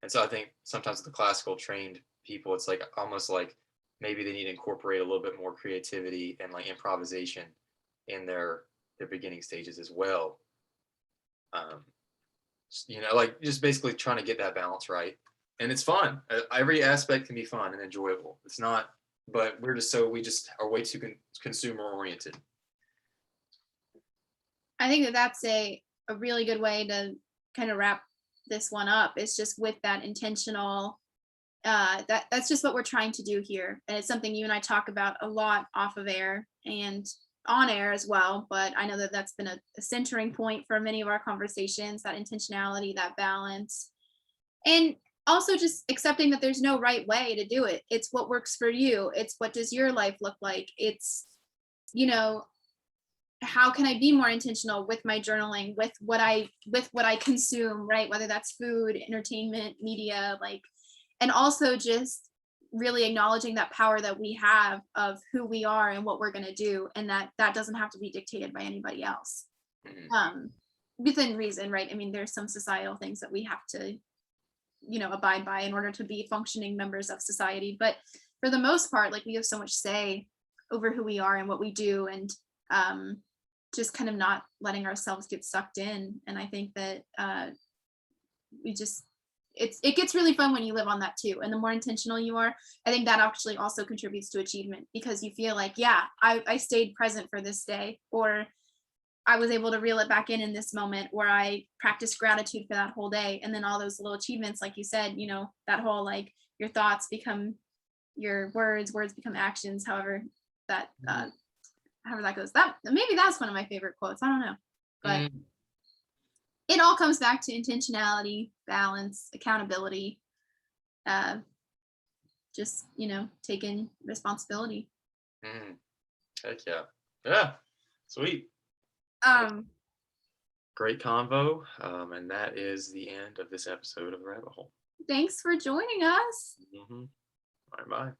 And so I think sometimes with the classical trained people, it's like almost like maybe they need to incorporate a little bit more creativity and like improvisation in their beginning stages as well. um, like just basically trying to get that balance right. And it's fun. Every aspect can be fun and enjoyable. It's not, but we just are way too consumer oriented. I think that that's a really good way to kind of wrap this one up. It's just with that intentional, that's just what we're trying to do here. And it's something you and I talk about a lot off of air and on air as well. But I know that that's been a centering point for many of our conversations, that intentionality, that balance. And also just accepting that there's no right way to do it. It's what works for you. It's what does your life look like? It's, you know, how can I be more intentional with my journaling, with what I consume, right? Whether that's food, entertainment, media, like, and also just really acknowledging that power that we have of who we are and what we're going to do, and that doesn't have to be dictated by anybody else. Mhm. Within reason, right? I mean, there's some societal things that we have to, abide by in order to be functioning members of society. But for the most part, like, we have so much say over who we are and what we do, and just kind of not letting ourselves get sucked in. And I think that we just it gets really fun when you live on that too. And the more intentional you are, I think that actually also contributes to achievement, because you feel like, yeah, I stayed present for this day, or I was able to reel it back in this moment, or I practiced gratitude for that whole day. And then all those little achievements, like you said, that whole, like, your thoughts become your words become actions, that uh, however that goes. That maybe that's one of my favorite quotes. I don't know. But Mhm. it all comes back to intentionality, balance, accountability, uh, just, taking responsibility. Mhm. Heck yeah. Yeah. Sweet. Um, Great convo. And that is the end of this episode of Rabbit Hole. Thanks for joining us. All right, bye.